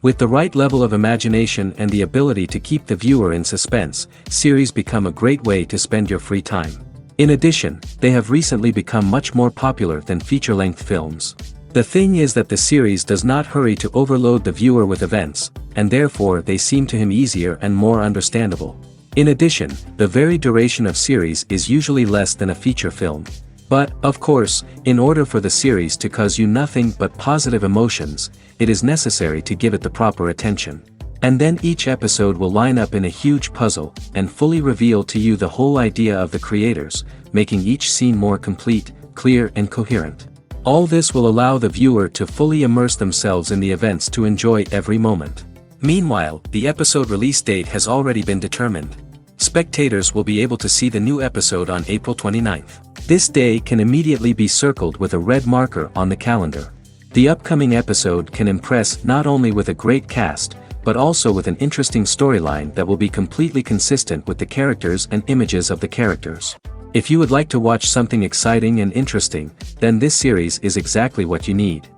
With the right level of imagination and the ability to keep the viewer in suspense, series become a great way to spend your free time. In addition, they have recently become much more popular than feature-length films. The thing is that the series does not hurry to overload the viewer with events, and therefore they seem to him easier and more understandable. In addition, the very duration of series is usually less than a feature film. But, of course, in order for the series to cause you nothing but positive emotions, it is necessary to give it the proper attention. And then each episode will line up in a huge puzzle, and fully reveal to you the whole idea of the creators, making each scene more complete, clear and coherent. All this will allow the viewer to fully immerse themselves in the events to enjoy every moment. Meanwhile, the episode release date has already been determined. Spectators will be able to see the new episode on April 29th. This day can immediately be circled with a red marker on the calendar. The upcoming episode can impress not only with a great cast, but also with an interesting storyline that will be completely consistent with the characters and images of the characters. If you would like to watch something exciting and interesting, then this series is exactly what you need.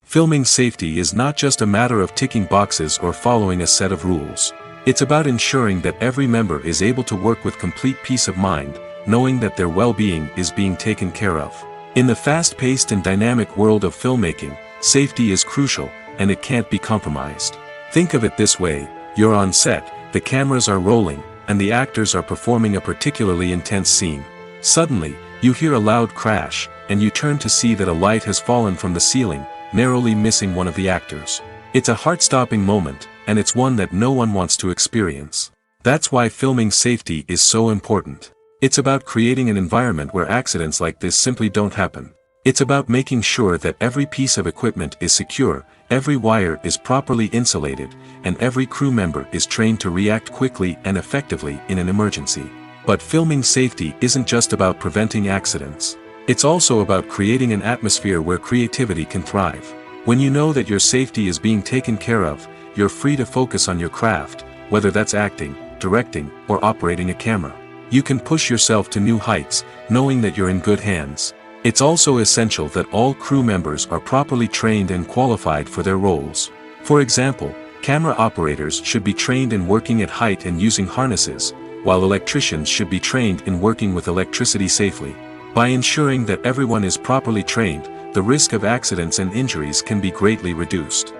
Filming safety is not just a matter of ticking boxes or following a set of rules. It's about ensuring that every member is able to work with complete peace of mind, knowing that their well-being is being taken care of. In the fast-paced and dynamic world of filmmaking, safety is crucial, and it can't be compromised. Think of it this way: you're on set, the cameras are rolling, and the actors are performing a particularly intense scene. Suddenly, you hear a loud crash, and you turn to see that a light has fallen from the ceiling, narrowly missing one of the actors. It's a heart-stopping moment, and it's one that no one wants to experience. That's why filming safety is so important. It's about creating an environment where accidents like this simply don't happen. It's about making sure that every piece of equipment is secure, every wire is properly insulated, and every crew member is trained to react quickly and effectively in an emergency. But filming safety isn't just about preventing accidents. It's also about creating an atmosphere where creativity can thrive. When you know that your safety is being taken care of, you're free to focus on your craft, whether that's acting, directing, or operating a camera. You can push yourself to new heights, knowing that you're in good hands. It's also essential that all crew members are properly trained and qualified for their roles. For example, camera operators should be trained in working at height and using harnesses, while electricians should be trained in working with electricity safely. By ensuring that everyone is properly trained, the risk of accidents and injuries can be greatly reduced.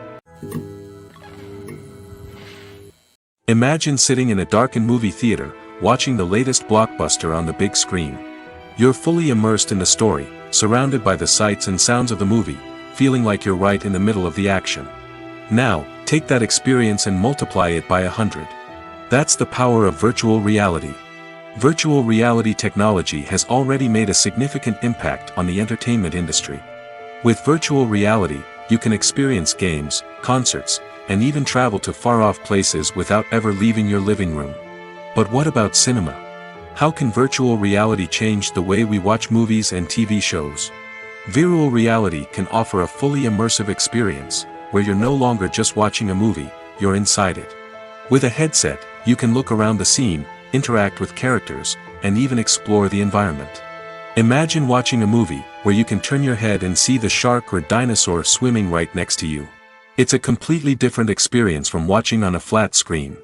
Imagine sitting in a darkened movie theater, watching the latest blockbuster on the big screen. You're fully immersed in the story, surrounded by the sights and sounds of the movie, feeling like you're right in the middle of the action. Now, take that experience and multiply it by 100. That's the power of virtual reality. Virtual reality technology has already made a significant impact on the entertainment industry. With virtual reality, you can experience games, concerts, and even travel to far-off places without ever leaving your living room. But what about cinema? How can virtual reality change the way we watch movies and TV shows? Virtual reality can offer a fully immersive experience, where you're no longer just watching a movie, you're inside it. With a headset, you can look around the scene, interact with characters, and even explore the environment. Imagine watching a movie where you can turn your head and see the shark or dinosaur swimming right next to you. It's a completely different experience from watching on a flat screen.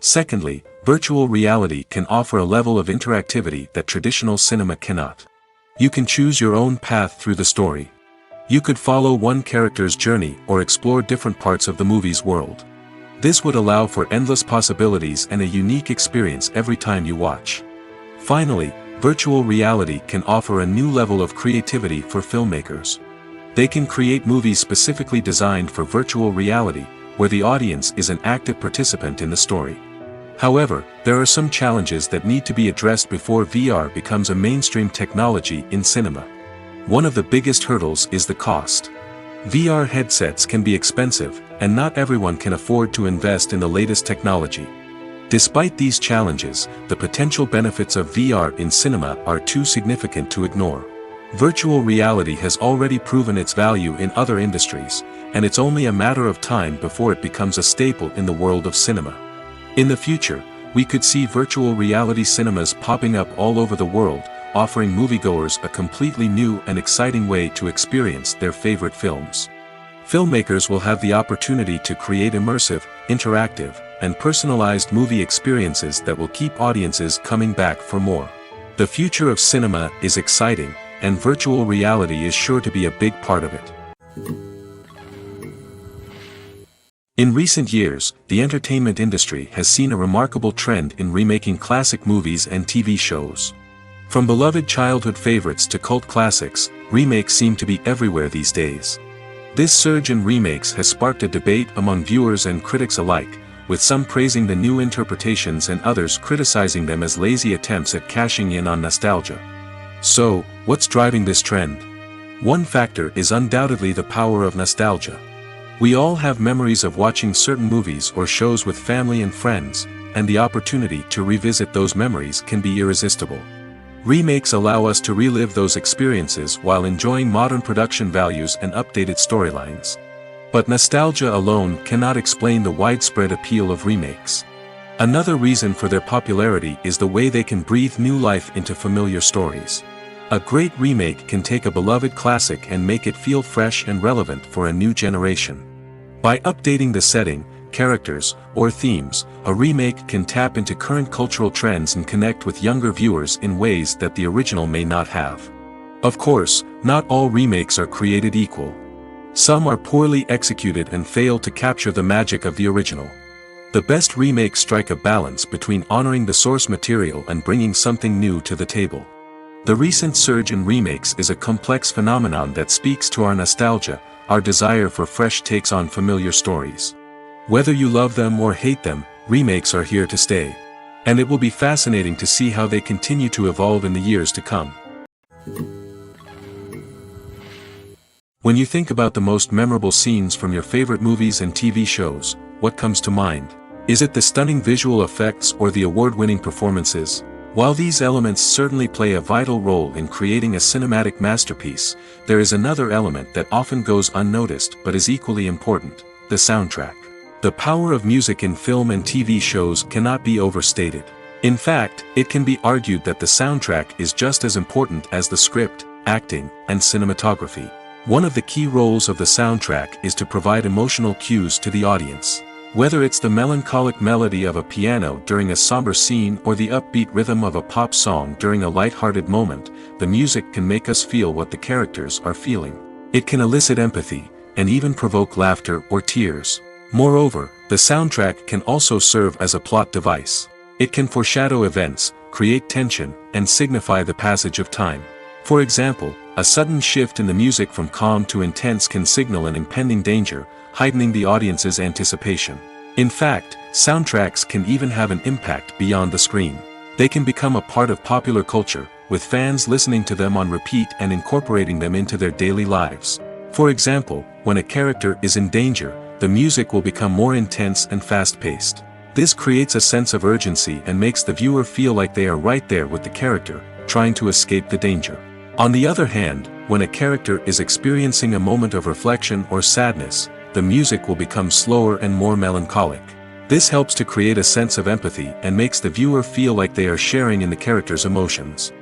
Secondly, virtual reality can offer a level of interactivity that traditional cinema cannot. You can choose your own path through the story. You could follow one character's journey or explore different parts of the movie's world. This would allow for endless possibilities and a unique experience every time you watch. Finally, virtual reality can offer a new level of creativity for filmmakers. They can create movies specifically designed for virtual reality, where the audience is an active participant in the story. However, there are some challenges that need to be addressed before VR becomes a mainstream technology in cinema. One of the biggest hurdles is the cost. VR headsets can be expensive, and not everyone can afford to invest in the latest technology. Despite these challenges, the potential benefits of VR in cinema are too significant to ignore. Virtual reality has already proven its value in other industries, and it's only a matter of time before it becomes a staple in the world of cinema. In the future, we could see virtual reality cinemas popping up all over the world, offering moviegoers a completely new and exciting way to experience their favorite films. Filmmakers will have the opportunity to create immersive, interactive, and personalized movie experiences that will keep audiences coming back for more. The future of cinema is exciting, and virtual reality is sure to be a big part of it. In recent years, the entertainment industry has seen a remarkable trend in remaking classic movies and TV shows. From beloved childhood favorites to cult classics, remakes seem to be everywhere these days. This surge in remakes has sparked a debate among viewers and critics alike, with some praising the new interpretations and others criticizing them as lazy attempts at cashing in on nostalgia. So, what's driving this trend? One factor is undoubtedly the power of nostalgia. We all have memories of watching certain movies or shows with family and friends, and the opportunity to revisit those memories can be irresistible. Remakes allow us to relive those experiences while enjoying modern production values and updated storylines. But nostalgia alone cannot explain the widespread appeal of remakes. Another reason for their popularity is the way they can breathe new life into familiar stories. A great remake can take a beloved classic and make it feel fresh and relevant for a new generation. By updating the setting, characters, or themes, a remake can tap into current cultural trends and connect with younger viewers in ways that the original may not have. Of course, not all remakes are created equal. Some are poorly executed and fail to capture the magic of the original. The best remakes strike a balance between honoring the source material and bringing something new to the table. The recent surge in remakes is a complex phenomenon that speaks to our nostalgia, our desire for fresh takes on familiar stories. Whether you love them or hate them, remakes are here to stay. And it will be fascinating to see how they continue to evolve in the years to come. When you think about the most memorable scenes from your favorite movies and TV shows, what comes to mind? Is it the stunning visual effects or the award-winning performances? While these elements certainly play a vital role in creating a cinematic masterpiece, there is another element that often goes unnoticed but is equally important: the soundtrack. The power of music in film and TV shows cannot be overstated. In fact, it can be argued that the soundtrack is just as important as the script, acting, and cinematography. One of the key roles of the soundtrack is to provide emotional cues to the audience. Whether it's the melancholic melody of a piano during a somber scene or the upbeat rhythm of a pop song during a light-hearted moment, the music can make us feel what the characters are feeling. It can elicit empathy, and even provoke laughter or tears. Moreover, the soundtrack can also serve as a plot device. It can foreshadow events, create tension, and signify the passage of time. For example, a sudden shift in the music from calm to intense can signal an impending danger, heightening the audience's anticipation. In fact, soundtracks can even have an impact beyond the screen. They can become a part of popular culture, with fans listening to them on repeat and incorporating them into their daily lives. For example, when a character is in danger, the music will become more intense and fast-paced. This creates a sense of urgency and makes the viewer feel like they are right there with the character, trying to escape the danger. On the other hand, when a character is experiencing a moment of reflection or sadness, the music will become slower and more melancholic. This helps to create a sense of empathy and makes the viewer feel like they are sharing in the character's emotions.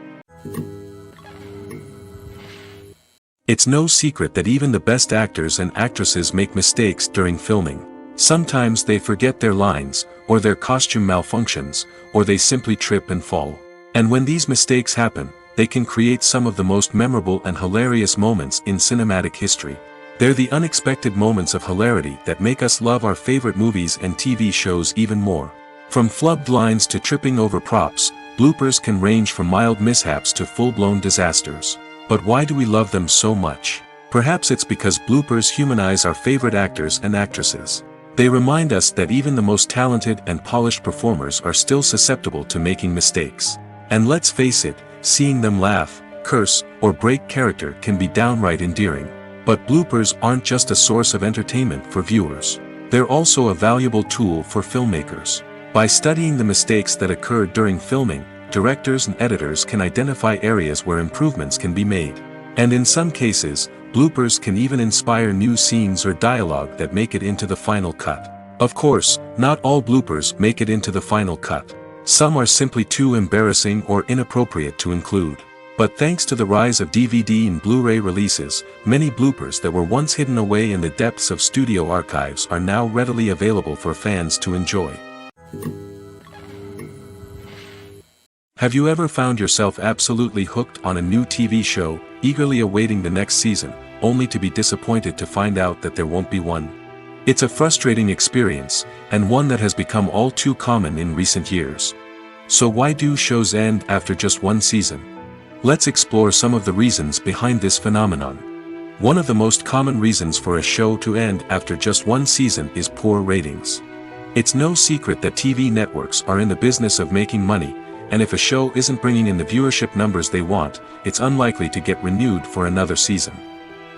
It's no secret that even the best actors and actresses make mistakes during filming. Sometimes they forget their lines, or their costume malfunctions, or they simply trip and fall. And when these mistakes happen, they can create some of the most memorable and hilarious moments in cinematic history. They're the unexpected moments of hilarity that make us love our favorite movies and TV shows even more. From flubbed lines to tripping over props, bloopers can range from mild mishaps to full-blown disasters. But why do we love them so much? Perhaps it's because bloopers humanize our favorite actors and actresses. They remind us that even the most talented and polished performers are still susceptible to making mistakes. And let's face it, seeing them laugh, curse, or break character can be downright endearing. But bloopers aren't just a source of entertainment for viewers. They're also a valuable tool for filmmakers. By studying the mistakes that occurred during filming, directors and editors can identify areas where improvements can be made. And in some cases, bloopers can even inspire new scenes or dialogue that make it into the final cut. Of course, not all bloopers make it into the final cut. Some are simply too embarrassing or inappropriate to include. But thanks to the rise of DVD and Blu-ray releases, many bloopers that were once hidden away in the depths of studio archives are now readily available for fans to enjoy. Have you ever found yourself absolutely hooked on a new TV show, eagerly awaiting the next season, only to be disappointed to find out that there won't be one? It's a frustrating experience, and one that has become all too common in recent years. So why do shows end after just one season? Let's explore some of the reasons behind this phenomenon. One of the most common reasons for a show to end after just one season is poor ratings. It's no secret that TV networks are in the business of making money, and if a show isn't bringing in the viewership numbers they want, it's unlikely to get renewed for another season.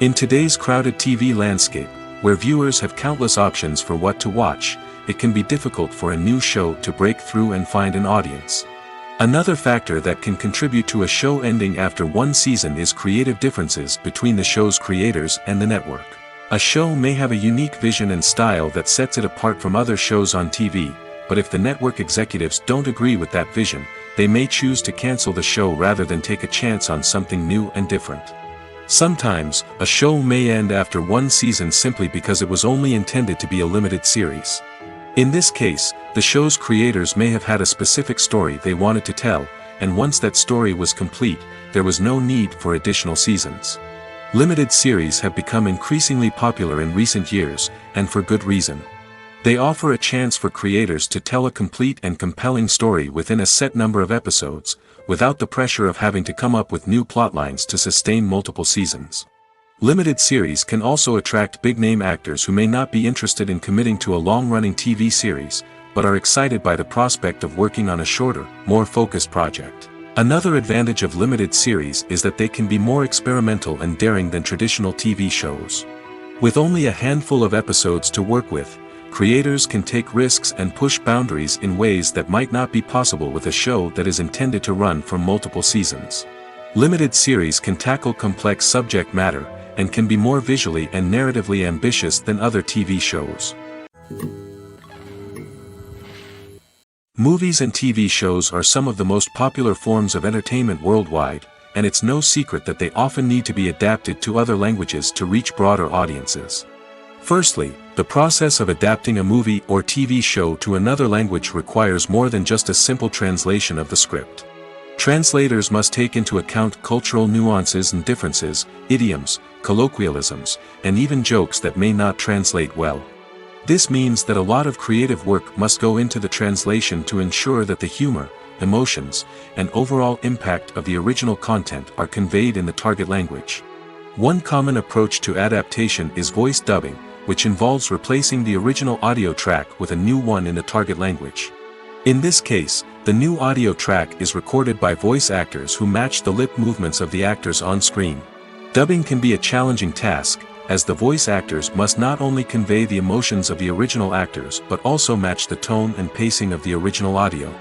In today's crowded TV landscape, where viewers have countless options for what to watch, it can be difficult for a new show to break through and find an audience. Another factor that can contribute to a show ending after one season is creative differences between the show's creators and the network. A show may have a unique vision and style that sets it apart from other shows on TV, but if the network executives don't agree with that vision, they may choose to cancel the show rather than take a chance on something new and different. Sometimes, a show may end after one season simply because it was only intended to be a limited series. In this case, the show's creators may have had a specific story they wanted to tell, and once that story was complete, there was no need for additional seasons. Limited series have become increasingly popular in recent years, and for good reason. They offer a chance for creators to tell a complete and compelling story within a set number of episodes, without the pressure of having to come up with new plotlines to sustain multiple seasons. Limited series can also attract big-name actors who may not be interested in committing to a long-running TV series, but are excited by the prospect of working on a shorter, more focused project. Another advantage of limited series is that they can be more experimental and daring than traditional TV shows. With only a handful of episodes to work with, creators can take risks and push boundaries in ways that might not be possible with a show that is intended to run for multiple seasons. Limited series can tackle complex subject matter, and can be more visually and narratively ambitious than other TV shows. Movies and TV shows are some of the most popular forms of entertainment worldwide, and it's no secret that they often need to be adapted to other languages to reach broader audiences. Firstly, the process of adapting a movie or TV show to another language requires more than just a simple translation of the script. Translators must take into account cultural nuances and differences, idioms, colloquialisms, and even jokes that may not translate well. This means that a lot of creative work must go into the translation to ensure that the humor, emotions, and overall impact of the original content are conveyed in the target language. One common approach to adaptation is voice dubbing, which involves replacing the original audio track with a new one in the target language. In this case, the new audio track is recorded by voice actors who match the lip movements of the actors on screen. Dubbing can be a challenging task, as the voice actors must not only convey the emotions of the original actors but also match the tone and pacing of the original audio.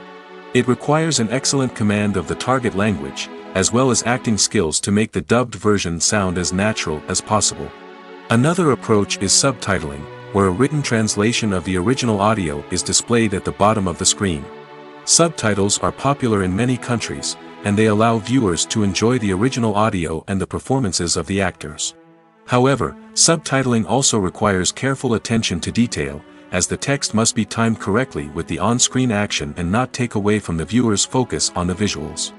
It requires an excellent command of the target language, as well as acting skills to make the dubbed version sound as natural as possible. Another approach is subtitling, where a written translation of the original audio is displayed at the bottom of the screen. Subtitles are popular in many countries, and they allow viewers to enjoy the original audio and the performances of the actors. However, subtitling also requires careful attention to detail, as the text must be timed correctly with the on-screen action and not take away from the viewer's focus on the visuals.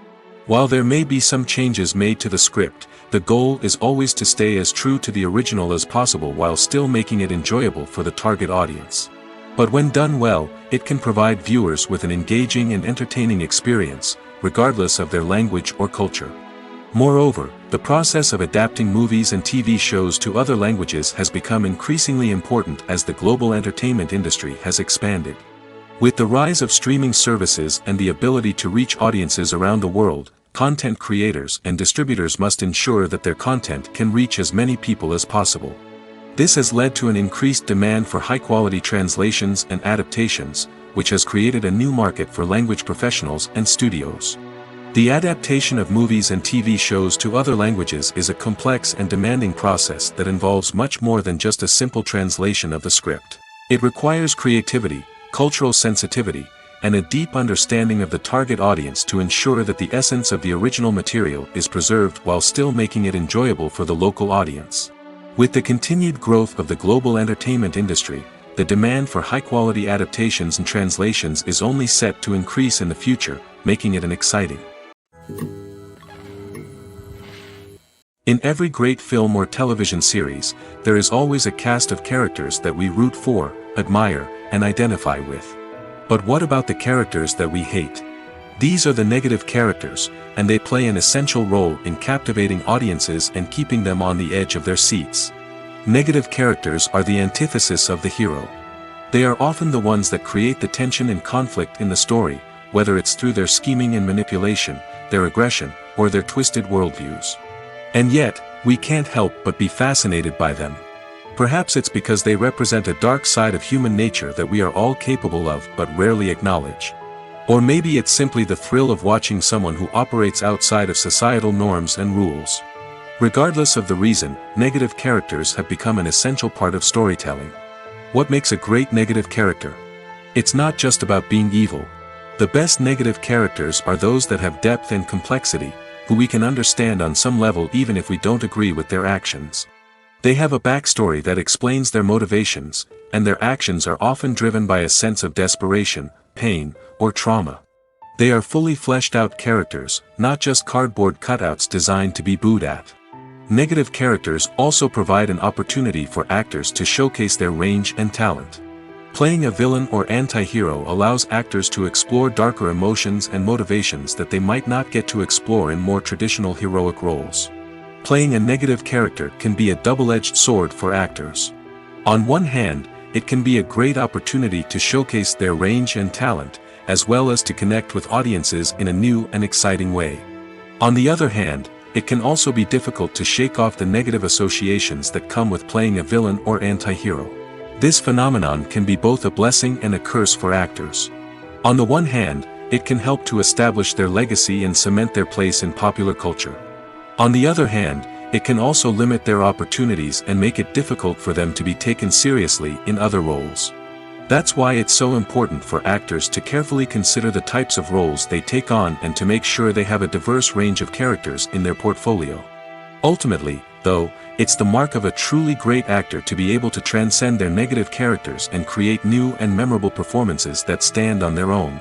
While there may be some changes made to the script, the goal is always to stay as true to the original as possible while still making it enjoyable for the target audience. But when done well, it can provide viewers with an engaging and entertaining experience, regardless of their language or culture. Moreover, the process of adapting movies and TV shows to other languages has become increasingly important as the global entertainment industry has expanded. With the rise of streaming services and the ability to reach audiences around the world, content creators and distributors must ensure that their content can reach as many people as possible. This has led to an increased demand for high-quality translations and adaptations, which has created a new market for language professionals and studios. The adaptation of movies and TV shows to other languages is a complex and demanding process that involves much more than just a simple translation of the script. It requires creativity, cultural sensitivity, and a deep understanding of the target audience to ensure that the essence of the original material is preserved while still making it enjoyable for the local audience. With the continued growth of the global entertainment industry, the demand for high-quality adaptations and translations is only set to increase in the future, making it an exciting. In every great film or television series, there is always a cast of characters that we root for, admire, and identify with. But what about the characters that we hate? These are the negative characters, and they play an essential role in captivating audiences and keeping them on the edge of their seats. Negative characters are the antithesis of the hero. They are often the ones that create the tension and conflict in the story, whether it's through their scheming and manipulation, their aggression, or their twisted worldviews. And yet, we can't help but be fascinated by them. Perhaps it's because they represent a dark side of human nature that we are all capable of but rarely acknowledge. Or maybe it's simply the thrill of watching someone who operates outside of societal norms and rules. Regardless of the reason, negative characters have become an essential part of storytelling. What makes a great negative character? It's not just about being evil. The best negative characters are those that have depth and complexity, who we can understand on some level even if we don't agree with their actions. They have a backstory that explains their motivations, and their actions are often driven by a sense of desperation, pain, or trauma. They are fully fleshed out characters, not just cardboard cutouts designed to be booed at. Negative characters also provide an opportunity for actors to showcase their range and talent. Playing a villain or anti-hero allows actors to explore darker emotions and motivations that they might not get to explore in more traditional heroic roles. Playing a negative character can be a double-edged sword for actors. On one hand, it can be a great opportunity to showcase their range and talent, as well as to connect with audiences in a new and exciting way. On the other hand, it can also be difficult to shake off the negative associations that come with playing a villain or anti-hero. This phenomenon can be both a blessing and a curse for actors. On the one hand, it can help to establish their legacy and cement their place in popular culture. On the other hand, it can also limit their opportunities and make it difficult for them to be taken seriously in other roles. That's why it's so important for actors to carefully consider the types of roles they take on and to make sure they have a diverse range of characters in their portfolio. Ultimately, though, it's the mark of a truly great actor to be able to transcend their negative characters and create new and memorable performances that stand on their own.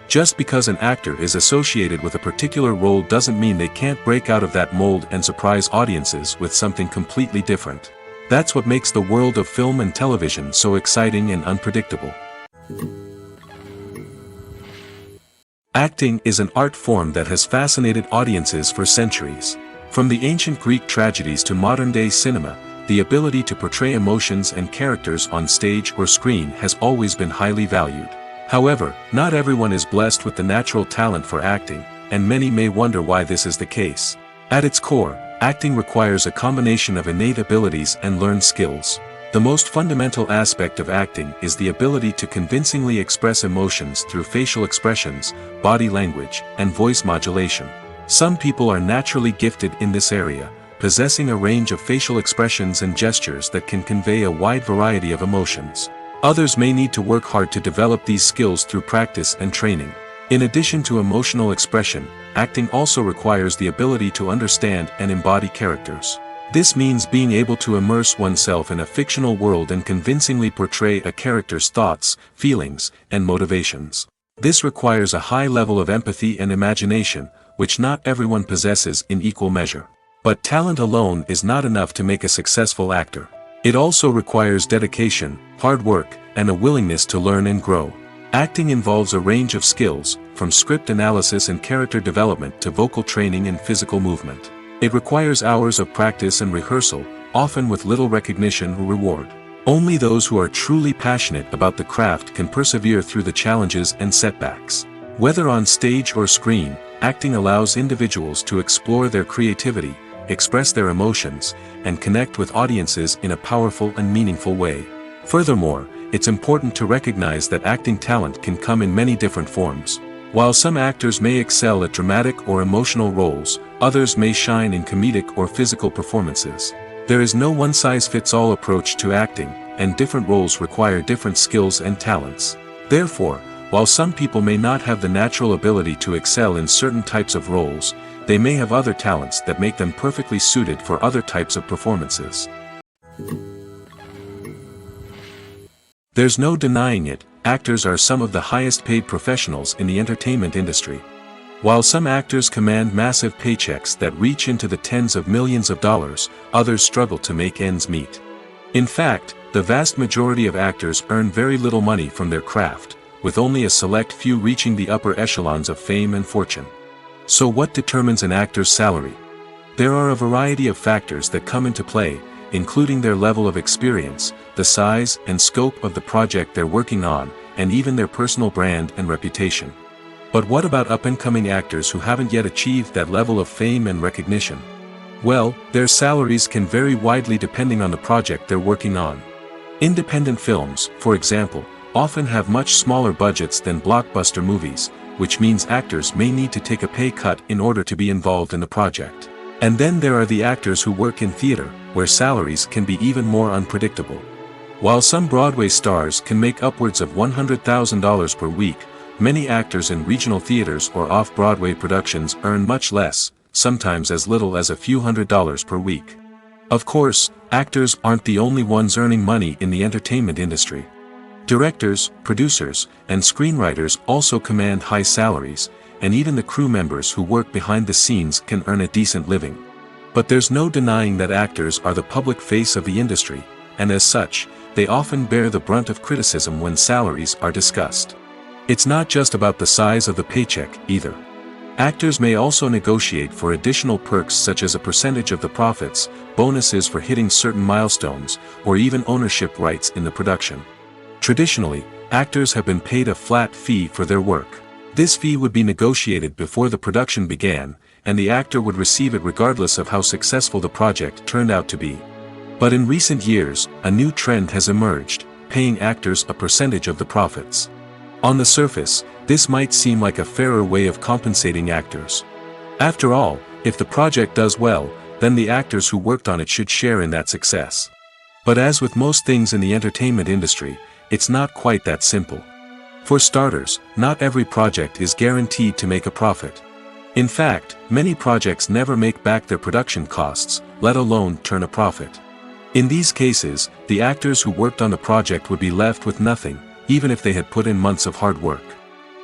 Just because an actor is associated with a particular role doesn't mean they can't break out of that mold and surprise audiences with something completely different. That's what makes the world of film and television so exciting and unpredictable. Acting is an art form that has fascinated audiences for centuries. From the ancient Greek tragedies to modern-day cinema, the ability to portray emotions and characters on stage or screen has always been highly valued. However, not everyone is blessed with the natural talent for acting, and many may wonder why this is the case. At its core, acting requires a combination of innate abilities and learned skills. The most fundamental aspect of acting is the ability to convincingly express emotions through facial expressions, body language, and voice modulation. Some people are naturally gifted in this area, possessing a range of facial expressions and gestures that can convey a wide variety of emotions. Others may need to work hard to develop these skills through practice and training. In addition to emotional expression, acting also requires the ability to understand and embody characters. This means being able to immerse oneself in a fictional world and convincingly portray a character's thoughts, feelings, and motivations. This requires a high level of empathy and imagination, which not everyone possesses in equal measure. But talent alone is not enough to make a successful actor. It also requires dedication, hard work, and a willingness to learn and grow. Acting involves a range of skills, from script analysis and character development to vocal training and physical movement. It requires hours of practice and rehearsal, often with little recognition or reward. Only those who are truly passionate about the craft can persevere through the challenges and setbacks. Whether on stage or screen, acting allows individuals to explore their creativity, express their emotions, and connect with audiences in a powerful and meaningful way. Furthermore, it's important to recognize that acting talent can come in many different forms. While some actors may excel at dramatic or emotional roles, others may shine in comedic or physical performances. There is no one-size-fits-all approach to acting, and different roles require different skills and talents. Therefore, While some people may not have the natural ability to excel in certain types of roles, they may have other talents that make them perfectly suited for other types of performances. There's no denying it, actors are some of the highest paid professionals in the entertainment industry. While some actors command massive paychecks that reach into the tens of millions of dollars, others struggle to make ends meet. In fact, the vast majority of actors earn very little money from their craft, with only a select few reaching the upper echelons of fame and fortune. So what determines an actor's salary? There are a variety of factors that come into play, including their level of experience, the size and scope of the project they're working on, and even their personal brand and reputation. But what about up-and-coming actors who haven't yet achieved that level of fame and recognition? Well, their salaries can vary widely depending on the project they're working on. Independent films, for example, often have much smaller budgets than blockbuster movies, which means actors may need to take a pay cut in order to be involved in the project. And then there are the actors who work in theater, where salaries can be even more unpredictable. While some Broadway stars can make upwards of $100,000 per week, many actors in regional theaters or off-Broadway productions earn much less, sometimes as little as a few $100s per week. Of course, actors aren't the only ones earning money in the entertainment industry. Directors, producers, and screenwriters also command high salaries, and even the crew members who work behind the scenes can earn a decent living. But there's no denying that actors are the public face of the industry, and as such, they often bear the brunt of criticism when salaries are discussed. It's not just about the size of the paycheck, either. Actors may also negotiate for additional perks such as a percentage of the profits, bonuses for hitting certain milestones, or even ownership rights in the production. Traditionally, actors have been paid a flat fee for their work. This fee would be negotiated before the production began, and the actor would receive it regardless of how successful the project turned out to be. But in recent years, a new trend has emerged, paying actors a percentage of the profits. On the surface, this might seem like a fairer way of compensating actors. After all, if the project does well, then the actors who worked on it should share in that success. But as with most things in the entertainment industry, it's not quite that simple. For starters, not every project is guaranteed to make a profit. In fact, many projects never make back their production costs, let alone turn a profit. In these cases, the actors who worked on the project would be left with nothing, even if they had put in months of hard work.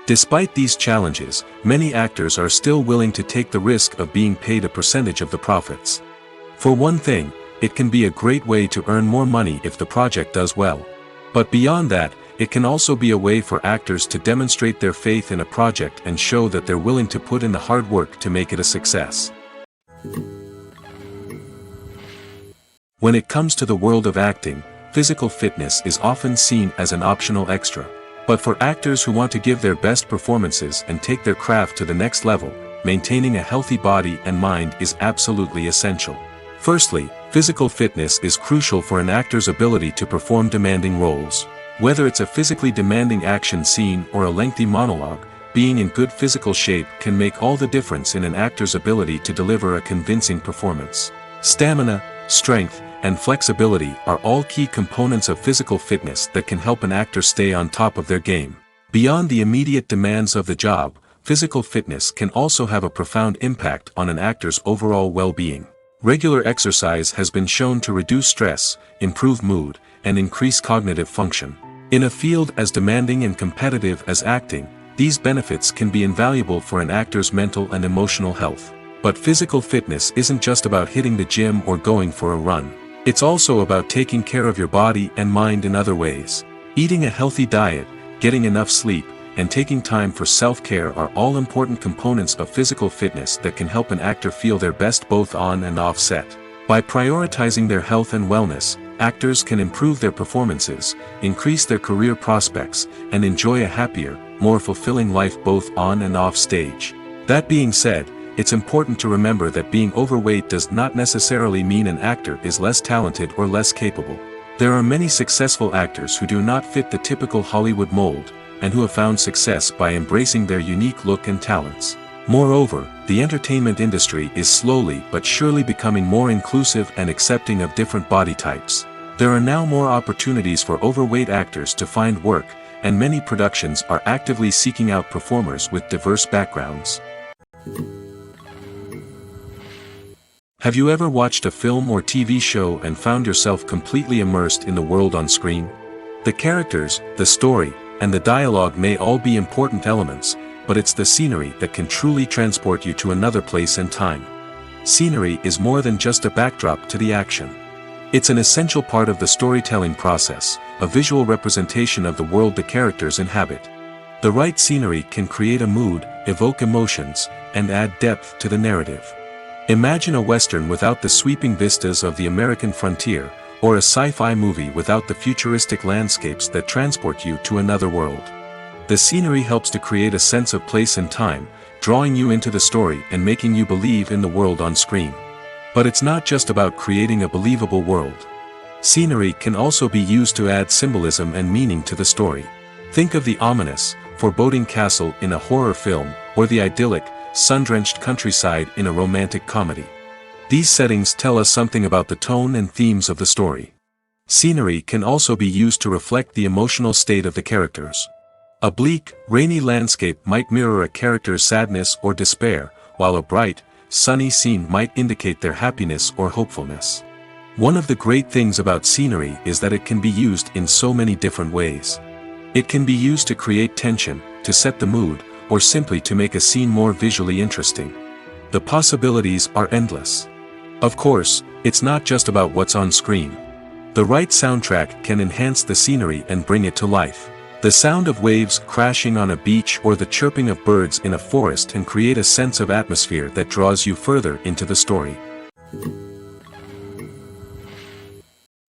Despite these challenges, many actors are still willing to take the risk of being paid a percentage of the profits. For one thing, it can be a great way to earn more money if the project does well. But beyond that, it can also be a way for actors to demonstrate their faith in a project and show that they're willing to put in the hard work to make it a success. When it comes to the world of acting, physical fitness is often seen as an optional extra. But for actors who want to give their best performances and take their craft to the next level, maintaining a healthy body and mind is absolutely essential. Firstly, physical fitness is crucial for an actor's ability to perform demanding roles. Whether it's a physically demanding action scene or a lengthy monologue, being in good physical shape can make all the difference in an actor's ability to deliver a convincing performance. Stamina, strength, and flexibility are all key components of physical fitness that can help an actor stay on top of their game. Beyond the immediate demands of the job, physical fitness can also have a profound impact on an actor's overall well-being. Regular exercise has been shown to reduce stress, improve mood, and increase cognitive function. In a field as demanding and competitive as acting, these benefits can be invaluable for an actor's mental and emotional health. But physical fitness isn't just about hitting the gym or going for a run. It's also about taking care of your body and mind in other ways. Eating a healthy diet, getting enough sleep, and taking time for self-care are all important components of physical fitness that can help an actor feel their best both on and off set. By prioritizing their health and wellness, actors can improve their performances, increase their career prospects, and enjoy a happier, more fulfilling life both on and off stage. That being said, it's important to remember that being overweight does not necessarily mean an actor is less talented or less capable. There are many successful actors who do not fit the typical Hollywood mold, and who have found success by embracing their unique look and talents. Moreover, the entertainment industry is slowly but surely becoming more inclusive and accepting of different body types. There are now more opportunities for overweight actors to find work, and many productions are actively seeking out performers with diverse backgrounds. Have you ever watched a film or TV show and found yourself completely immersed in the world on screen? The characters, the story, and the dialogue may all be important elements, but it's the scenery that can truly transport you to another place and time. Scenery is more than just a backdrop to the action. It's an essential part of the storytelling process, a visual representation of the world the characters inhabit. The right scenery can create a mood, evoke emotions, and add depth to the narrative. Imagine a Western without the sweeping vistas of the American frontier, or a sci-fi movie without the futuristic landscapes that transport you to another world. The scenery helps to create a sense of place and time, drawing you into the story and making you believe in the world on screen. But it's not just about creating a believable world. Scenery can also be used to add symbolism and meaning to the story. Think of the ominous, foreboding castle in a horror film, or the idyllic, sun-drenched countryside in a romantic comedy. These settings tell us something about the tone and themes of the story. Scenery can also be used to reflect the emotional state of the characters. A bleak, rainy landscape might mirror a character's sadness or despair, while a bright, sunny scene might indicate their happiness or hopefulness. One of the great things about scenery is that it can be used in so many different ways. It can be used to create tension, to set the mood, or simply to make a scene more visually interesting. The possibilities are endless. Of course, it's not just about what's on screen. The right soundtrack can enhance the scenery and bring it to life. The sound of waves crashing on a beach or the chirping of birds in a forest can create a sense of atmosphere that draws you further into the story.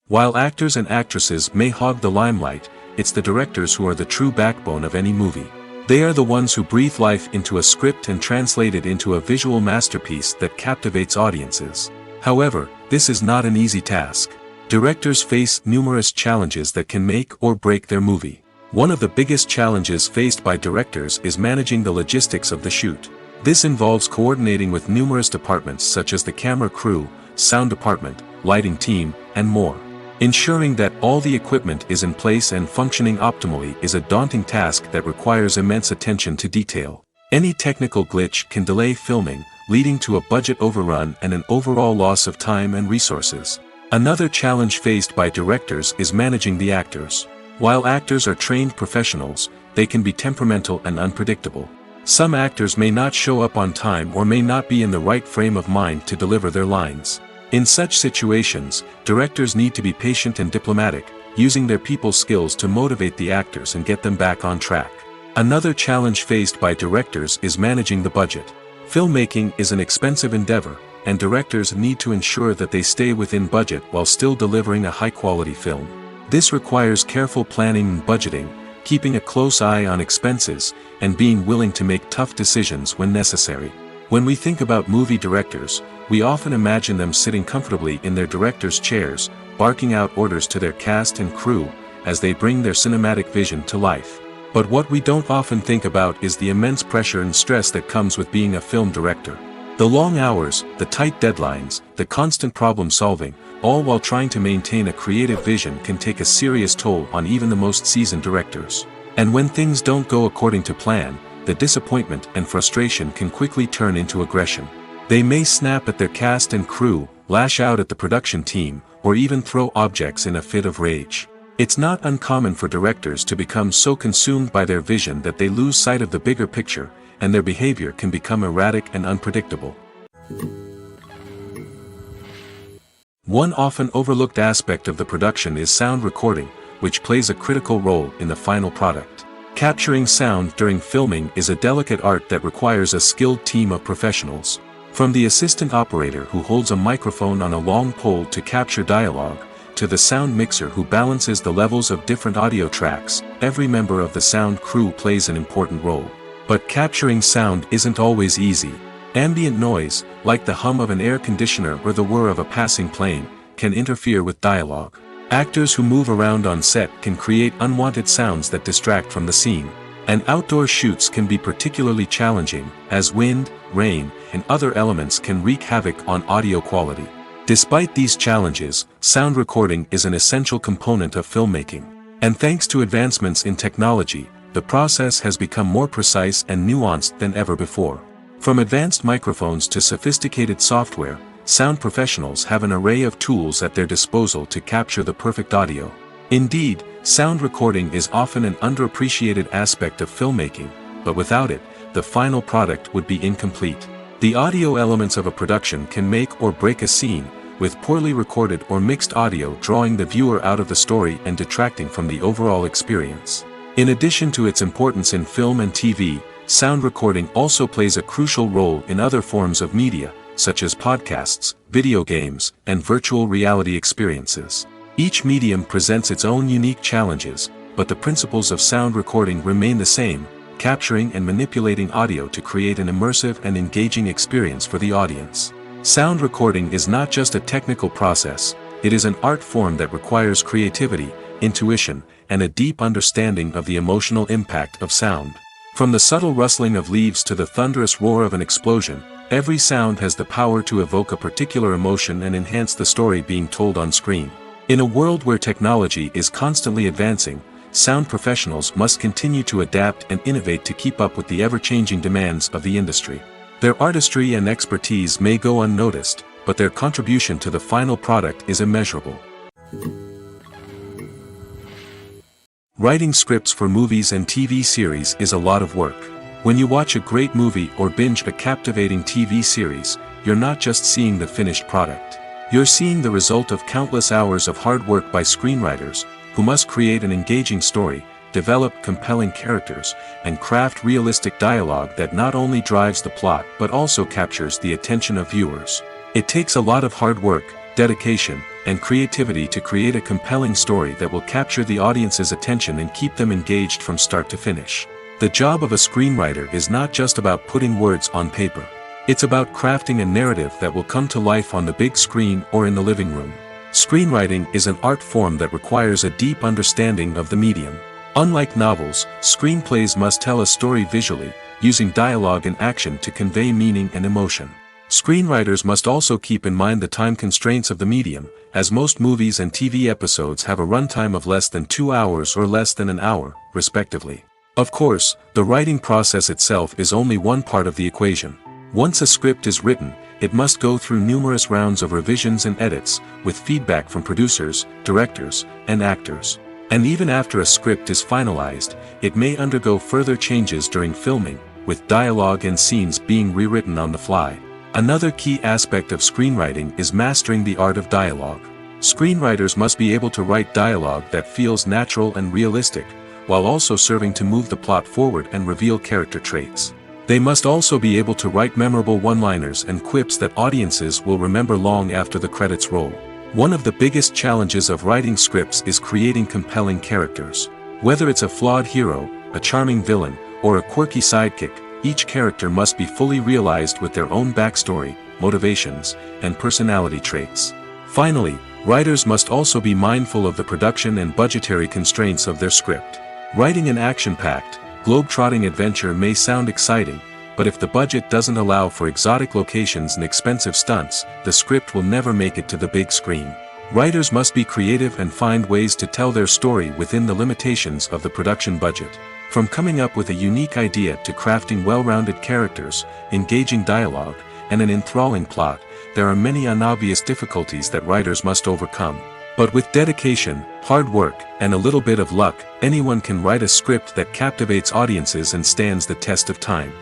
While actors and actresses may hog the limelight, it's the directors who are the true backbone of any movie. They are the ones who breathe life into a script and translate it into a visual masterpiece that captivates audiences. However, this is not an easy task. Directors face numerous challenges that can make or break their movie. One of the biggest challenges faced by directors is managing the logistics of the shoot. This involves coordinating with numerous departments such as the camera crew, sound department, lighting team, and more. Ensuring that all the equipment is in place and functioning optimally is a daunting task that requires immense attention to detail. Any technical glitch can delay filming, leading to a budget overrun and an overall loss of time and resources. Another challenge faced by directors is managing the actors. While actors are trained professionals, they can be temperamental and unpredictable. Some actors may not show up on time or may not be in the right frame of mind to deliver their lines. In such situations, directors need to be patient and diplomatic, using their people skills to motivate the actors and get them back on track. Another challenge faced by directors is managing the budget. Filmmaking is an expensive endeavor, and directors need to ensure that they stay within budget while still delivering a high-quality film. This requires careful planning and budgeting, keeping a close eye on expenses, and being willing to make tough decisions when necessary. When we think about movie directors, we often imagine them sitting comfortably in their director's chairs, barking out orders to their cast and crew, as they bring their cinematic vision to life. But what we don't often think about is the immense pressure and stress that comes with being a film director. The long hours, the tight deadlines, the constant problem solving, all while trying to maintain a creative vision can take a serious toll on even the most seasoned directors. And when things don't go according to plan, the disappointment and frustration can quickly turn into aggression. They may snap at their cast and crew, lash out at the production team, or even throw objects in a fit of rage. It's not uncommon for directors to become so consumed by their vision that they lose sight of the bigger picture, and their behavior can become erratic and unpredictable. One often overlooked aspect of the production is sound recording, which plays a critical role in the final product. Capturing sound during filming is a delicate art that requires a skilled team of professionals. From the assistant operator who holds a microphone on a long pole to capture dialogue, to the sound mixer who balances the levels of different audio tracks, every member of the sound crew plays an important role. But capturing sound isn't always easy. Ambient noise, like the hum of an air conditioner or the whir of a passing plane, can interfere with dialogue. Actors who move around on set can create unwanted sounds that distract from the scene. And outdoor shoots can be particularly challenging, as wind, rain, and other elements can wreak havoc on audio quality. Despite these challenges, sound recording is an essential component of filmmaking. And thanks to advancements in technology, the process has become more precise and nuanced than ever before. From advanced microphones to sophisticated software, sound professionals have an array of tools at their disposal to capture the perfect audio. Indeed, sound recording is often an underappreciated aspect of filmmaking, but without it, the final product would be incomplete. The audio elements of a production can make or break a scene, with poorly recorded or mixed audio drawing the viewer out of the story and detracting from the overall experience. In addition to its importance in film and TV, sound recording also plays a crucial role in other forms of media, such as podcasts, video games, and virtual reality experiences. Each medium presents its own unique challenges, but the principles of sound recording remain the same, capturing and manipulating audio to create an immersive and engaging experience for the audience. Sound recording is not just a technical process, it is an art form that requires creativity, intuition, and a deep understanding of the emotional impact of sound. From the subtle rustling of leaves to the thunderous roar of an explosion, every sound has the power to evoke a particular emotion and enhance the story being told on screen. In a world where technology is constantly advancing, sound professionals must continue to adapt and innovate to keep up with the ever-changing demands of the industry. Their artistry and expertise may go unnoticed, but their contribution to the final product is immeasurable. Writing scripts for movies and TV series is a lot of work. When you watch a great movie or binge a captivating TV series, you're not just seeing the finished product. You're seeing the result of countless hours of hard work by screenwriters, who must create an engaging story, develop compelling characters, and craft realistic dialogue that not only drives the plot but also captures the attention of viewers. It takes a lot of hard work, dedication, and creativity to create a compelling story that will capture the audience's attention and keep them engaged from start to finish. The job of a screenwriter is not just about putting words on paper. It's about crafting a narrative that will come to life on the big screen or in the living room. Screenwriting is an art form that requires a deep understanding of the medium. Unlike novels, screenplays must tell a story visually, using dialogue and action to convey meaning and emotion. Screenwriters must also keep in mind the time constraints of the medium, as most movies and TV episodes have a runtime of less than 2 hours or less than an hour, respectively. Of course, the writing process itself is only one part of the equation. Once a script is written, it must go through numerous rounds of revisions and edits, with feedback from producers, directors, and actors. And even after a script is finalized, it may undergo further changes during filming, with dialogue and scenes being rewritten on the fly. Another key aspect of screenwriting is mastering the art of dialogue. Screenwriters must be able to write dialogue that feels natural and realistic, while also serving to move the plot forward and reveal character traits. They must also be able to write memorable one-liners and quips that audiences will remember long after the credits roll. One of the biggest challenges of writing scripts is creating compelling characters. Whether it's a flawed hero, a charming villain, or a quirky sidekick, each character must be fully realized with their own backstory, motivations, and personality traits. Finally, writers must also be mindful of the production and budgetary constraints of their script. Writing an action-packed, globe-trotting adventure may sound exciting, but if the budget doesn't allow for exotic locations and expensive stunts, the script will never make it to the big screen. Writers must be creative and find ways to tell their story within the limitations of the production budget. From coming up with a unique idea to crafting well-rounded characters, engaging dialogue, and an enthralling plot, there are many unobvious difficulties that writers must overcome. But with dedication, hard work, and a little bit of luck, anyone can write a script that captivates audiences and stands the test of time.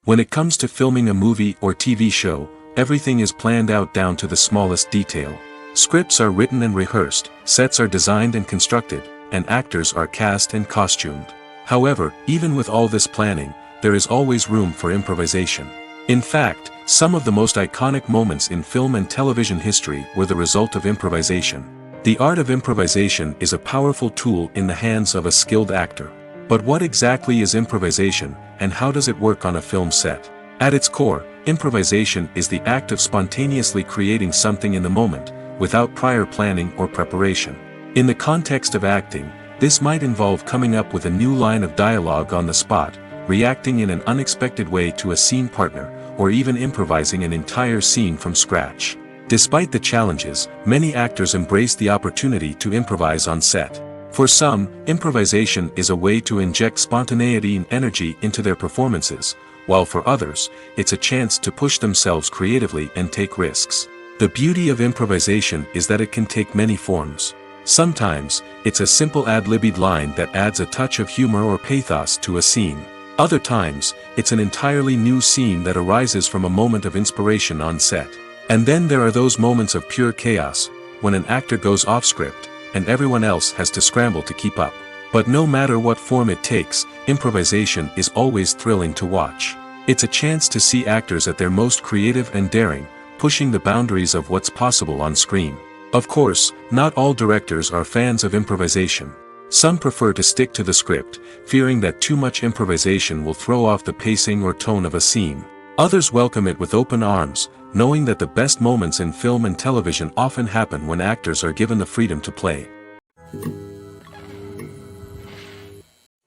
When it comes to filming a movie or TV show, everything is planned out down to the smallest detail. Scripts are written and rehearsed, sets are designed and constructed, and actors are cast and costumed. However, even with all this planning, there is always room for improvisation. In fact, some of the most iconic moments in film and television history were the result of improvisation. The art of improvisation is a powerful tool in the hands of a skilled actor. But what exactly is improvisation, and how does it work on a film set? At its core, improvisation is the act of spontaneously creating something in the moment, without prior planning or preparation. In the context of acting, this might involve coming up with a new line of dialogue on the spot, reacting in an unexpected way to a scene partner, or even improvising an entire scene from scratch. Despite the challenges, many actors embrace the opportunity to improvise on set. For some, improvisation is a way to inject spontaneity and energy into their performances, while for others, it's a chance to push themselves creatively and take risks. The beauty of improvisation is that it can take many forms. Sometimes, it's a simple ad-libbed line that adds a touch of humor or pathos to a scene. Other times, it's an entirely new scene that arises from a moment of inspiration on set. And then there are those moments of pure chaos, when an actor goes off script, and everyone else has to scramble to keep up. But no matter what form it takes, improvisation is always thrilling to watch. It's a chance to see actors at their most creative and daring, pushing the boundaries of what's possible on screen. Of course, not all directors are fans of improvisation. Some prefer to stick to the script, fearing that too much improvisation will throw off the pacing or tone of a scene. Others welcome it with open arms, knowing that the best moments in film and television often happen when actors are given the freedom to play.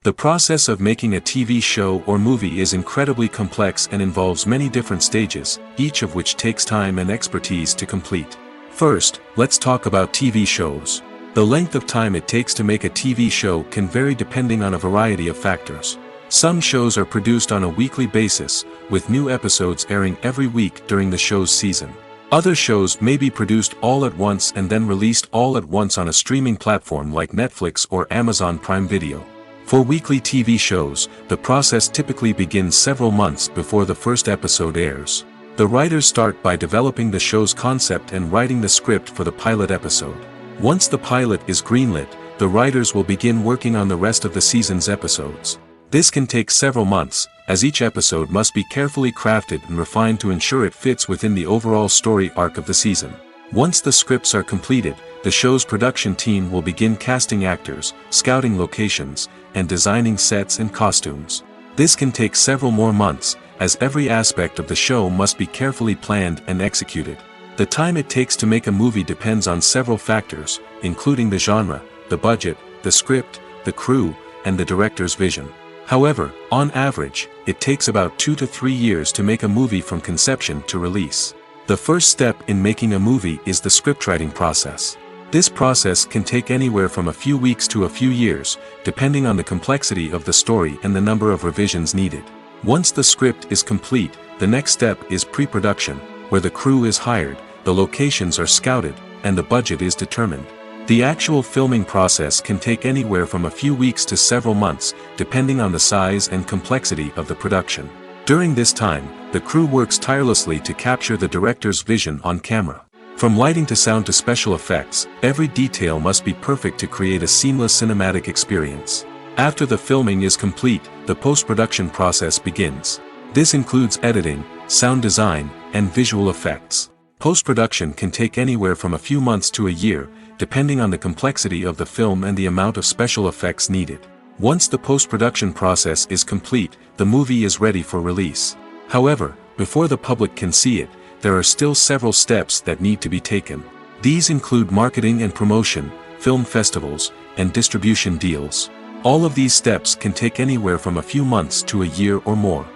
The process of making a TV show or movie is incredibly complex and involves many different stages, each of which takes time and expertise to complete. First, let's talk about TV shows. The length of time it takes to make a TV show can vary depending on a variety of factors. Some shows are produced on a weekly basis, with new episodes airing every week during the show's season. Other shows may be produced all at once and then released all at once on a streaming platform like Netflix or Amazon Prime Video. For weekly TV shows, the process typically begins several months before the first episode airs. The writers start by developing the show's concept and writing the script for the pilot episode. Once the pilot is greenlit, the writers will begin working on the rest of the season's episodes. This can take several months, as each episode must be carefully crafted and refined to ensure it fits within the overall story arc of the season. Once the scripts are completed, the show's production team will begin casting actors, scouting locations, and designing sets and costumes. This can take several more months, as every aspect of the show must be carefully planned and executed. The time it takes to make a movie depends on several factors, including the genre, the budget, the script, the crew, and the director's vision. However, on average, it takes about 2 to 3 years to make a movie from conception to release. The first step in making a movie is the scriptwriting process. This process can take anywhere from a few weeks to a few years, depending on the complexity of the story and the number of revisions needed. Once the script is complete, the next step is pre-production, where the crew is hired, the locations are scouted, and the budget is determined. The actual filming process can take anywhere from a few weeks to several months, depending on the size and complexity of the production. During this time, the crew works tirelessly to capture the director's vision on camera. From lighting to sound to special effects, every detail must be perfect to create a seamless cinematic experience. After the filming is complete, the post-production process begins. This includes editing, sound design, and visual effects. Post-production can take anywhere from a few months to a year, depending on the complexity of the film and the amount of special effects needed. Once the post-production process is complete, the movie is ready for release. However, before the public can see it, there are still several steps that need to be taken. These include marketing and promotion, film festivals, and distribution deals. All of these steps can take anywhere from a few months to a year or more.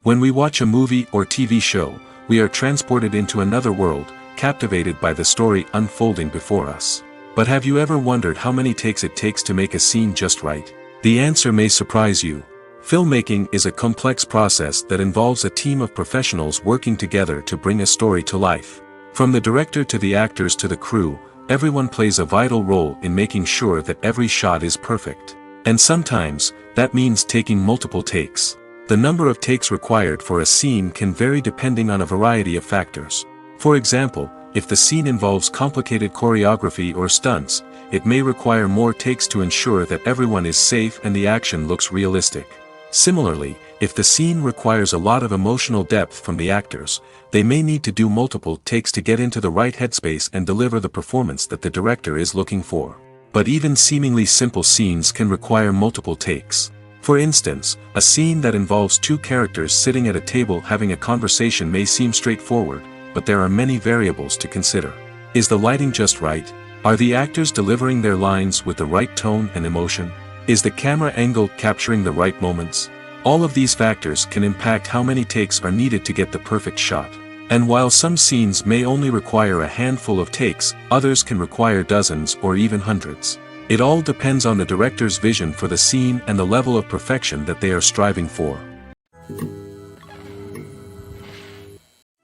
When we watch a movie or TV show, we are transported into another world, captivated by the story unfolding before us. But have you ever wondered how many takes it takes to make a scene just right? The answer may surprise you. Filmmaking is a complex process that involves a team of professionals working together to bring a story to life. From the director to the actors to the crew, everyone plays a vital role in making sure that every shot is perfect. And sometimes, that means taking multiple takes. The number of takes required for a scene can vary depending on a variety of factors. For example, if the scene involves complicated choreography or stunts, it may require more takes to ensure that everyone is safe and the action looks realistic. Similarly, if the scene requires a lot of emotional depth from the actors, they may need to do multiple takes to get into the right headspace and deliver the performance that the director is looking for. But even seemingly simple scenes can require multiple takes. For instance, a scene that involves two characters sitting at a table having a conversation may seem straightforward, but there are many variables to consider. Is the lighting just right? Are the actors delivering their lines with the right tone and emotion? Is the camera angle capturing the right moments? All of these factors can impact how many takes are needed to get the perfect shot. And while some scenes may only require a handful of takes, others can require dozens or even hundreds. It all depends on the director's vision for the scene and the level of perfection that they are striving for.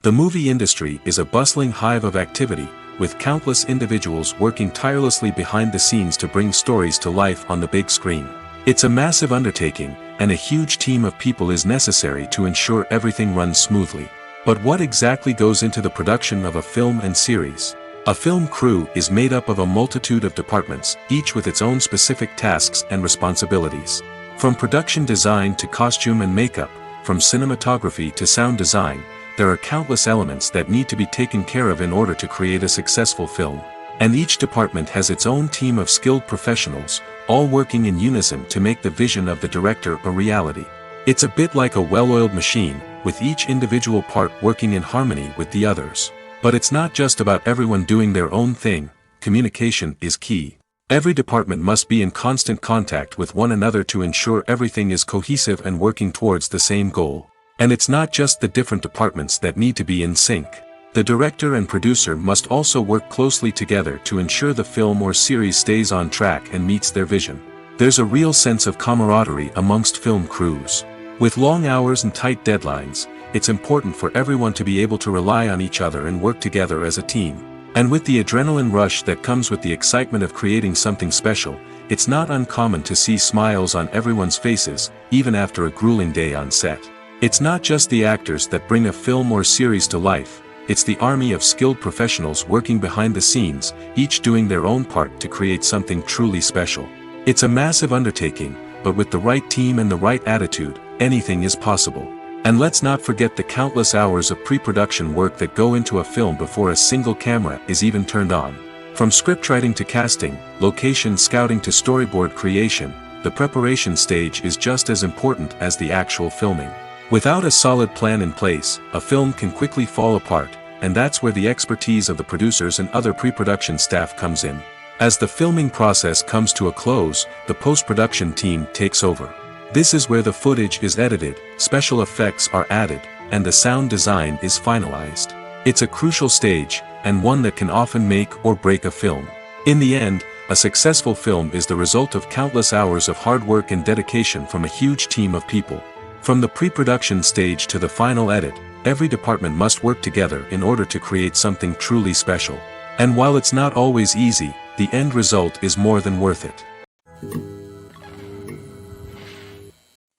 The movie industry is a bustling hive of activity, with countless individuals working tirelessly behind the scenes to bring stories to life on the big screen. It's a massive undertaking, and a huge team of people is necessary to ensure everything runs smoothly. But what exactly goes into the production of a film and series? A film crew is made up of a multitude of departments, each with its own specific tasks and responsibilities. From production design to costume and makeup, from cinematography to sound design, there are countless elements that need to be taken care of in order to create a successful film. And each department has its own team of skilled professionals, all working in unison to make the vision of the director a reality. It's a bit like a well-oiled machine, with each individual part working in harmony with the others. But it's not just about everyone doing their own thing. Communication is key. Every department must be in constant contact with one another to ensure everything is cohesive and working towards the same goal. And it's not just the different departments that need to be in sync. The director and producer must also work closely together to ensure the film or series stays on track and meets their vision. There's a real sense of camaraderie amongst film crews. With long hours and tight deadlines, it's important for everyone to be able to rely on each other and work together as a team. And with the adrenaline rush that comes with the excitement of creating something special, it's not uncommon to see smiles on everyone's faces, even after a grueling day on set. It's not just the actors that bring a film or series to life, it's the army of skilled professionals working behind the scenes, each doing their own part to create something truly special. It's a massive undertaking, but with the right team and the right attitude, anything is possible. And let's not forget the countless hours of pre-production work that go into a film before a single camera is even turned on. From scriptwriting to casting, location scouting to storyboard creation, the preparation stage is just as important as the actual filming. Without a solid plan in place, a film can quickly fall apart, and that's where the expertise of the producers and other pre-production staff comes in. As the filming process comes to a close, the post-production team takes over. This is where the footage is edited, special effects are added, and the sound design is finalized. It's a crucial stage, and one that can often make or break a film. In the end, a successful film is the result of countless hours of hard work and dedication from a huge team of people. From the pre-production stage to the final edit, every department must work together in order to create something truly special. And while it's not always easy, the end result is more than worth it.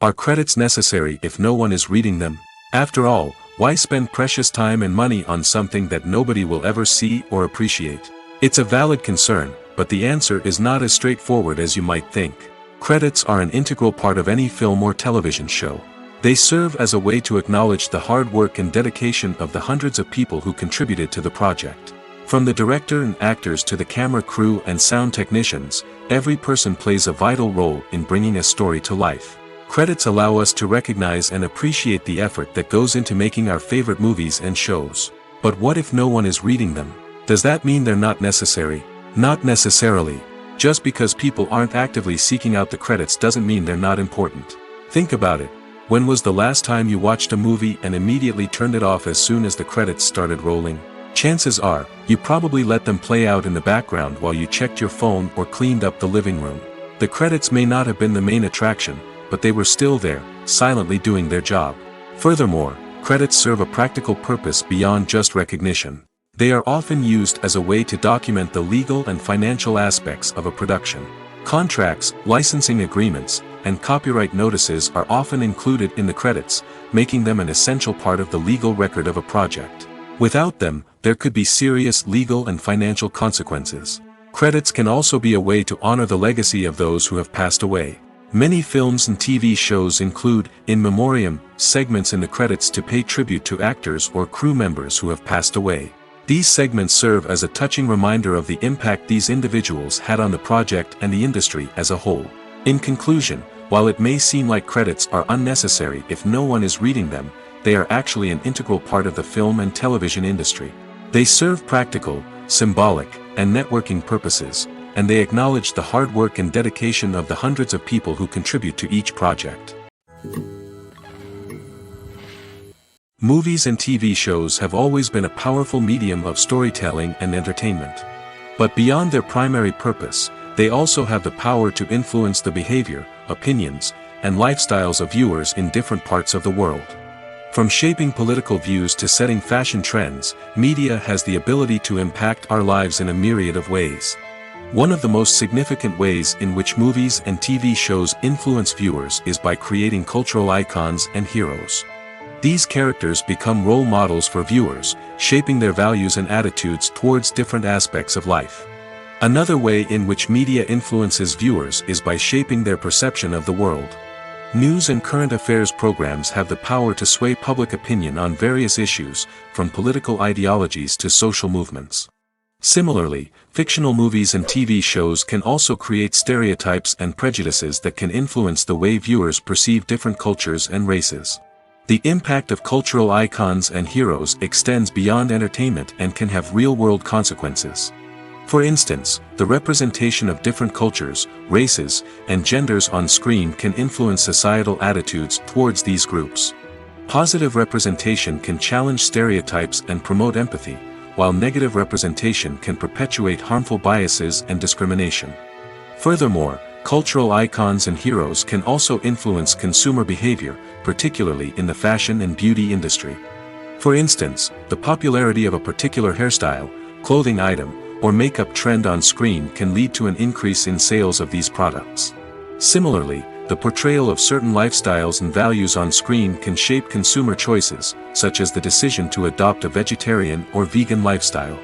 Are credits necessary if no one is reading them? After all, why spend precious time and money on something that nobody will ever see or appreciate? It's a valid concern, but the answer is not as straightforward as you might think. Credits are an integral part of any film or television show. They serve as a way to acknowledge the hard work and dedication of the hundreds of people who contributed to the project. From the director and actors to the camera crew and sound technicians, every person plays a vital role in bringing a story to life. Credits allow us to recognize and appreciate the effort that goes into making our favorite movies and shows. But what if no one is reading them? Does that mean they're not necessary? Not necessarily. Just because people aren't actively seeking out the credits doesn't mean they're not important. Think about it. When was the last time you watched a movie and immediately turned it off as soon as the credits started rolling? Chances are, you probably let them play out in the background while you checked your phone or cleaned up the living room. The credits may not have been the main attraction, but they were still there, silently doing their job. Furthermore, credits serve a practical purpose beyond just recognition. They are often used as a way to document the legal and financial aspects of a production. Contracts, licensing agreements, and copyright notices are often included in the credits, making them an essential part of the legal record of a project. Without them, there could be serious legal and financial consequences. Credits can also be a way to honor the legacy of those who have passed away. Many films and TV shows include, in memoriam, segments in the credits to pay tribute to actors or crew members who have passed away. These segments serve as a touching reminder of the impact these individuals had on the project and the industry as a whole. In conclusion, while it may seem like credits are unnecessary if no one is reading them, they are actually an integral part of the film and television industry. They serve practical, symbolic, and networking purposes, and they acknowledge the hard work and dedication of the hundreds of people who contribute to each project. Movies and TV shows have always been a powerful medium of storytelling and entertainment. But beyond their primary purpose, they also have the power to influence the behavior, opinions, and lifestyles of viewers in different parts of the world. From shaping political views to setting fashion trends, media has the ability to impact our lives in a myriad of ways. One of the most significant ways in which movies and TV shows influence viewers is by creating cultural icons and heroes. These characters become role models for viewers, shaping their values and attitudes towards different aspects of life. Another way in which media influences viewers is by shaping their perception of the world. News and current affairs programs have the power to sway public opinion on various issues, from political ideologies to social movements. Similarly, fictional movies and TV shows can also create stereotypes and prejudices that can influence the way viewers perceive different cultures and races. The impact of cultural icons and heroes extends beyond entertainment and can have real-world consequences. For instance, the representation of different cultures, races, and genders on screen can influence societal attitudes towards these groups. Positive representation can challenge stereotypes and promote empathy, while negative representation can perpetuate harmful biases and discrimination. Furthermore, cultural icons and heroes can also influence consumer behavior, particularly in the fashion and beauty industry. For instance, the popularity of a particular hairstyle, clothing item, or makeup trend on screen can lead to an increase in sales of these products. Similarly, the portrayal of certain lifestyles and values on screen can shape consumer choices, such as the decision to adopt a vegetarian or vegan lifestyle.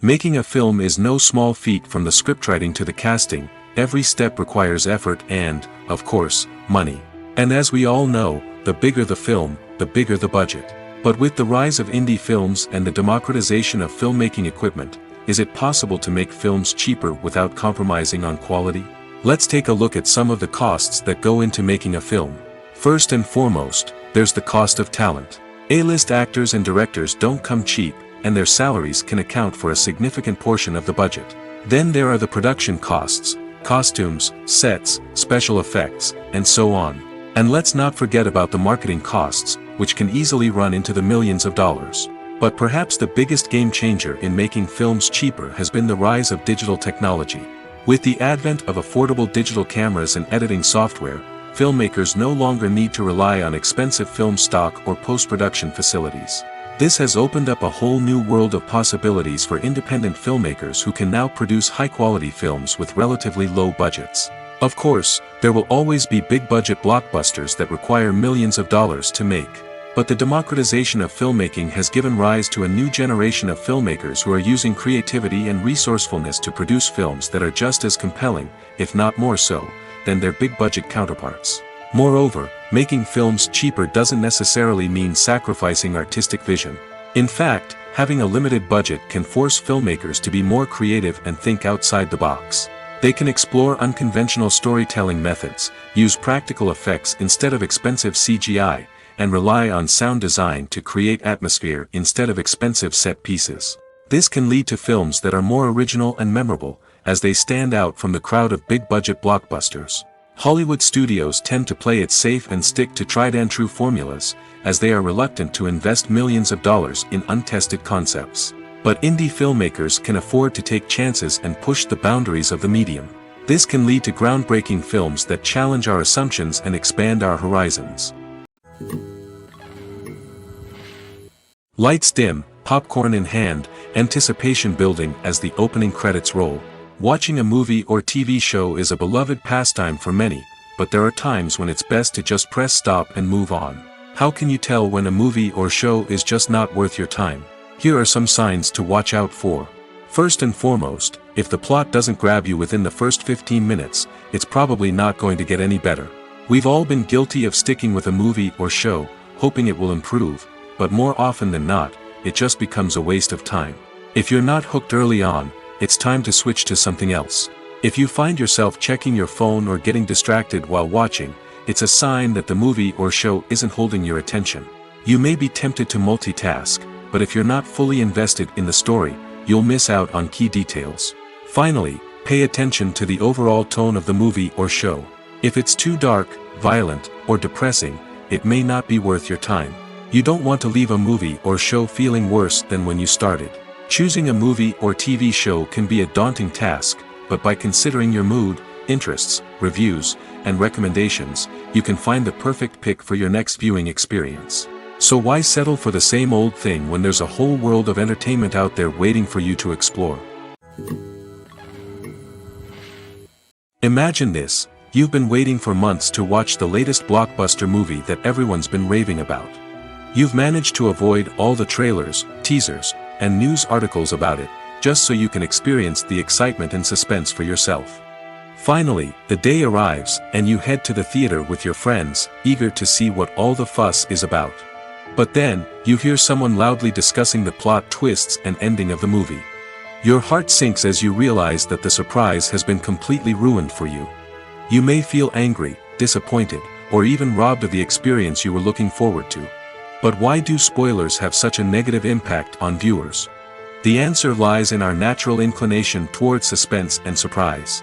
Making a film is no small feat. From the scriptwriting to the casting, every step requires effort and, of course, money. And as we all know, the bigger the film, the bigger the budget. But with the rise of indie films and the democratization of filmmaking equipment, is it possible to make films cheaper without compromising on quality? Let's take a look at some of the costs that go into making a film. First and foremost, there's the cost of talent. A-list actors and directors don't come cheap, and their salaries can account for a significant portion of the budget. Then there are the production costs, costumes, sets, special effects, and so on. And let's not forget about the marketing costs, which can easily run into the millions of dollars. But perhaps the biggest game changer in making films cheaper has been the rise of digital technology. With the advent of affordable digital cameras and editing software, filmmakers no longer need to rely on expensive film stock or post-production facilities. This has opened up a whole new world of possibilities for independent filmmakers who can now produce high-quality films with relatively low budgets. Of course, there will always be big-budget blockbusters that require millions of dollars to make. But the democratization of filmmaking has given rise to a new generation of filmmakers who are using creativity and resourcefulness to produce films that are just as compelling, if not more so, than their big-budget counterparts. Moreover, making films cheaper doesn't necessarily mean sacrificing artistic vision. In fact, having a limited budget can force filmmakers to be more creative and think outside the box. They can explore unconventional storytelling methods, use practical effects instead of expensive CGI, and rely on sound design to create atmosphere instead of expensive set pieces. This can lead to films that are more original and memorable, as they stand out from the crowd of big-budget blockbusters. Hollywood studios tend to play it safe and stick to tried-and-true formulas, as they are reluctant to invest millions of dollars in untested concepts. But indie filmmakers can afford to take chances and push the boundaries of the medium. This can lead to groundbreaking films that challenge our assumptions and expand our horizons. Lights dim, popcorn in hand, anticipation building as the opening credits roll. Watching a movie or TV show is a beloved pastime for many, but there are times when it's best to just press stop and move on. How can you tell when a movie or show is just not worth your time? Here are some signs to watch out for. First and foremost, if the plot doesn't grab you within the first 15 minutes, it's probably not going to get any better. We've all been guilty of sticking with a movie or show, hoping it will improve, but more often than not, it just becomes a waste of time. If you're not hooked early on, it's time to switch to something else. If you find yourself checking your phone or getting distracted while watching, it's a sign that the movie or show isn't holding your attention. You may be tempted to multitask, but if you're not fully invested in the story, you'll miss out on key details. Finally, pay attention to the overall tone of the movie or show. If it's too dark, violent, or depressing, it may not be worth your time. You don't want to leave a movie or show feeling worse than when you started. Choosing a movie or TV show can be a daunting task, but by considering your mood, interests, reviews, and recommendations, you can find the perfect pick for your next viewing experience. So why settle for the same old thing when there's a whole world of entertainment out there waiting for you to explore? Imagine this: you've been waiting for months to watch the latest blockbuster movie that everyone's been raving about. You've managed to avoid all the trailers, teasers, and news articles about it, just so you can experience the excitement and suspense for yourself. Finally, the day arrives, and you head to the theater with your friends, eager to see what all the fuss is about. But then, you hear someone loudly discussing the plot twists and ending of the movie. Your heart sinks as you realize that the surprise has been completely ruined for you. You may feel angry, disappointed, or even robbed of the experience you were looking forward to. But why do spoilers have such a negative impact on viewers? The answer lies in our natural inclination toward suspense and surprise.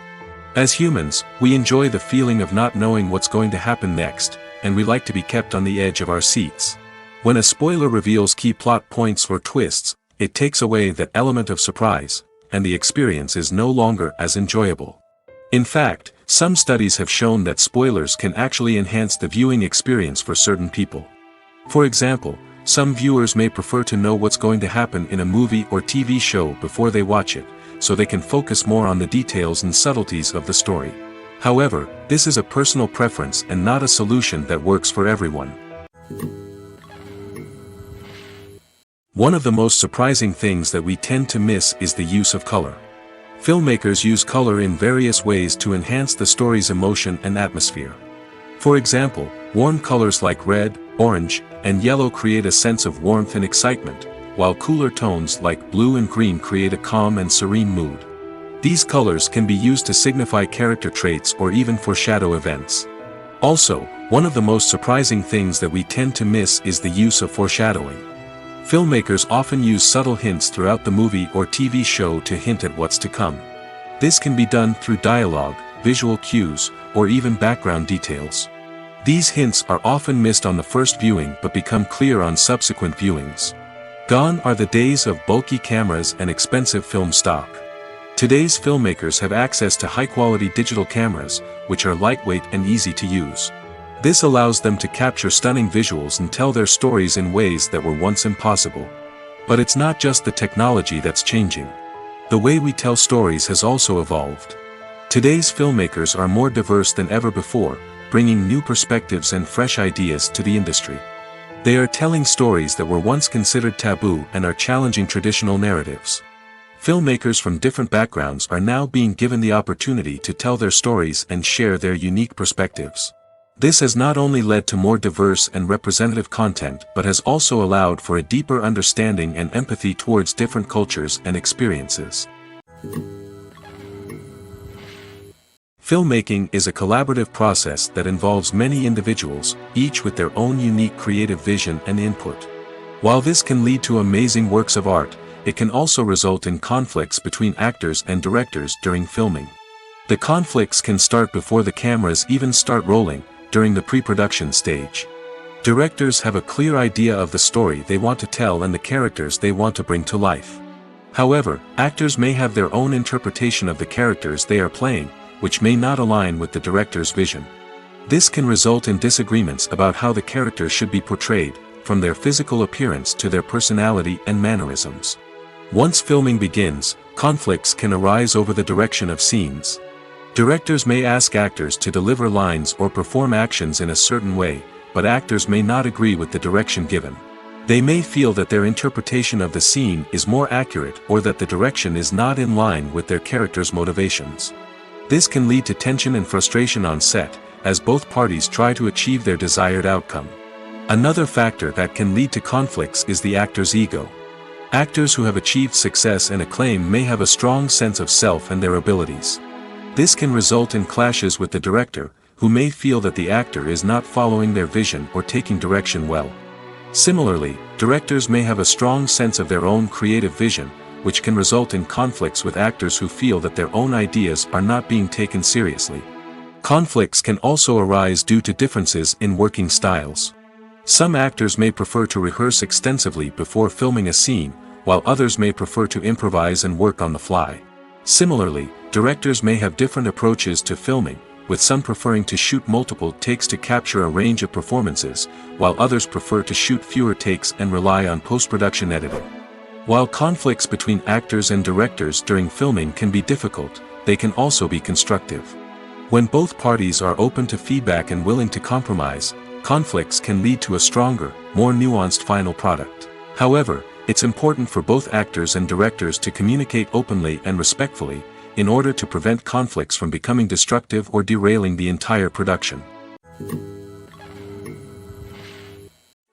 As humans, we enjoy the feeling of not knowing what's going to happen next, and we like to be kept on the edge of our seats. When a spoiler reveals key plot points or twists, it takes away that element of surprise, and the experience is no longer as enjoyable. In fact, some studies have shown that spoilers can actually enhance the viewing experience for certain people. For example, some viewers may prefer to know what's going to happen in a movie or TV show before they watch it, so they can focus more on the details and subtleties of the story. However, this is a personal preference and not a solution that works for everyone. One of the most surprising things that we tend to miss is the use of color. Filmmakers use color in various ways to enhance the story's emotion and atmosphere. For example, warm colors like red, orange, and yellow create a sense of warmth and excitement, while cooler tones like blue and green create a calm and serene mood. These colors can be used to signify character traits or even foreshadow events. Also, one of the most surprising things that we tend to miss is the use of foreshadowing. Filmmakers often use subtle hints throughout the movie or TV show to hint at what's to come. This can be done through dialogue, visual cues, or even background details. These hints are often missed on the first viewing but become clear on subsequent viewings. Gone are the days of bulky cameras and expensive film stock. Today's filmmakers have access to high-quality digital cameras, which are lightweight and easy to use. This allows them to capture stunning visuals and tell their stories in ways that were once impossible. But it's not just the technology that's changing. The way we tell stories has also evolved. Today's filmmakers are more diverse than ever before, bringing new perspectives and fresh ideas to the industry. They are telling stories that were once considered taboo and are challenging traditional narratives. Filmmakers from different backgrounds are now being given the opportunity to tell their stories and share their unique perspectives. This has not only led to more diverse and representative content but has also allowed for a deeper understanding and empathy towards different cultures and experiences. Filmmaking is a collaborative process that involves many individuals, each with their own unique creative vision and input. While this can lead to amazing works of art, it can also result in conflicts between actors and directors during filming. The conflicts can start before the cameras even start rolling, during the pre-production stage. Directors have a clear idea of the story they want to tell and the characters they want to bring to life. However, actors may have their own interpretation of the characters they are playing, which may not align with the director's vision. This can result in disagreements about how the characters should be portrayed, from their physical appearance to their personality and mannerisms. Once filming begins, conflicts can arise over the direction of scenes. Directors may ask actors to deliver lines or perform actions in a certain way, but actors may not agree with the direction given. They may feel that their interpretation of the scene is more accurate or that the direction is not in line with their character's motivations. This can lead to tension and frustration on set, as both parties try to achieve their desired outcome. Another factor that can lead to conflicts is the actor's ego. Actors who have achieved success and acclaim may have a strong sense of self and their abilities. This can result in clashes with the director, who may feel that the actor is not following their vision or taking direction well. Similarly, directors may have a strong sense of their own creative vision, which can result in conflicts with actors who feel that their own ideas are not being taken seriously. Conflicts can also arise due to differences in working styles. Some actors may prefer to rehearse extensively before filming a scene, while others may prefer to improvise and work on the fly. Similarly, directors may have different approaches to filming, with some preferring to shoot multiple takes to capture a range of performances, while others prefer to shoot fewer takes and rely on post-production editing. While conflicts between actors and directors during filming can be difficult, they can also be constructive. When both parties are open to feedback and willing to compromise, conflicts can lead to a stronger, more nuanced final product. However, it's important for both actors and directors to communicate openly and respectfully, in order to prevent conflicts from becoming destructive or derailing the entire production.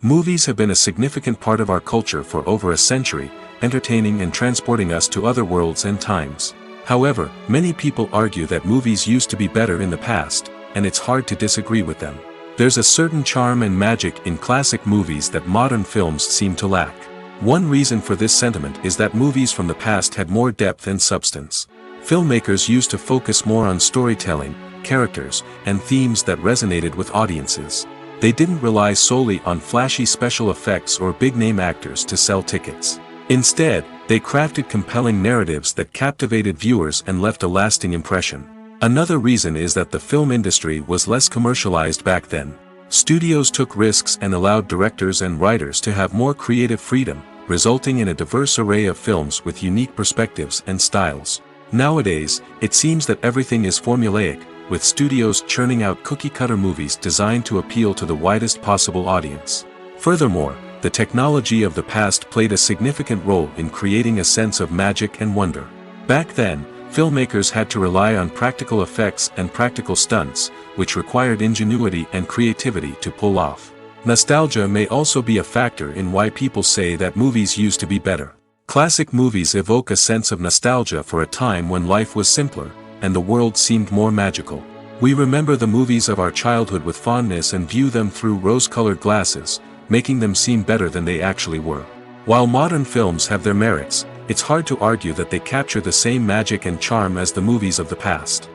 Movies have been a significant part of our culture for over a century, entertaining and transporting us to other worlds and times. However, many people argue that movies used to be better in the past, and it's hard to disagree with them. There's a certain charm and magic in classic movies that modern films seem to lack. One reason for this sentiment is that movies from the past had more depth and substance. Filmmakers used to focus more on storytelling, characters, and themes that resonated with audiences. They didn't rely solely on flashy special effects or big-name actors to sell tickets. Instead, they crafted compelling narratives that captivated viewers and left a lasting impression. Another reason is that the film industry was less commercialized back then. Studios took risks and allowed directors and writers to have more creative freedom, resulting in a diverse array of films with unique perspectives and styles. Nowadays, it seems that everything is formulaic, with studios churning out cookie-cutter movies designed to appeal to the widest possible audience. Furthermore, the technology of the past played a significant role in creating a sense of magic and wonder. Back then, filmmakers had to rely on practical effects and practical stunts, which required ingenuity and creativity to pull off. Nostalgia may also be a factor in why people say that movies used to be better. Classic movies evoke a sense of nostalgia for a time when life was simpler, and the world seemed more magical. We remember the movies of our childhood with fondness and view them through rose-colored glasses, making them seem better than they actually were. While modern films have their merits, it's hard to argue that they capture the same magic and charm as the movies of the past.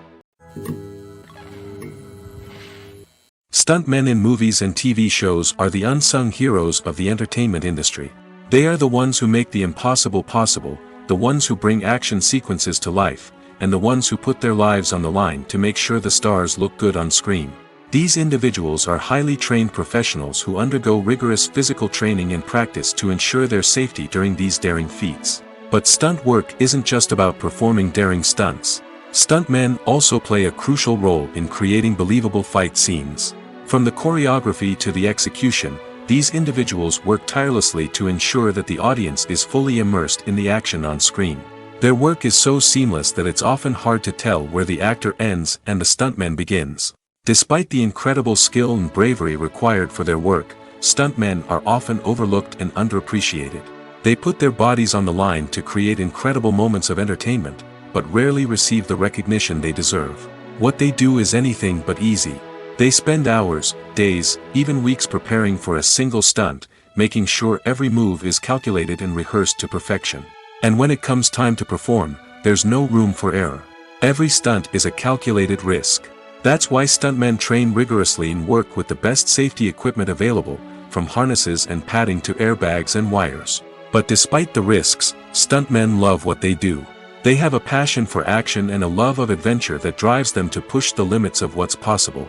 Stuntmen in movies and TV shows are the unsung heroes of the entertainment industry. They are the ones who make the impossible possible, the ones who bring action sequences to life, and the ones who put their lives on the line to make sure the stars look good on screen. These individuals are highly trained professionals who undergo rigorous physical training and practice to ensure their safety during these daring feats. But stunt work isn't just about performing daring stunts. Stuntmen also play a crucial role in creating believable fight scenes. From the choreography to the execution, these individuals work tirelessly to ensure that the audience is fully immersed in the action on screen. Their work is so seamless that it's often hard to tell where the actor ends and the stuntman begins. Despite the incredible skill and bravery required for their work, stuntmen are often overlooked and underappreciated. They put their bodies on the line to create incredible moments of entertainment, but rarely receive the recognition they deserve. What they do is anything but easy. They spend hours, days, even weeks preparing for a single stunt, making sure every move is calculated and rehearsed to perfection. And when it comes time to perform, there's no room for error. Every stunt is a calculated risk. That's why stuntmen train rigorously and work with the best safety equipment available, from harnesses and padding to airbags and wires. But despite the risks, stuntmen love what they do. They have a passion for action and a love of adventure that drives them to push the limits of what's possible.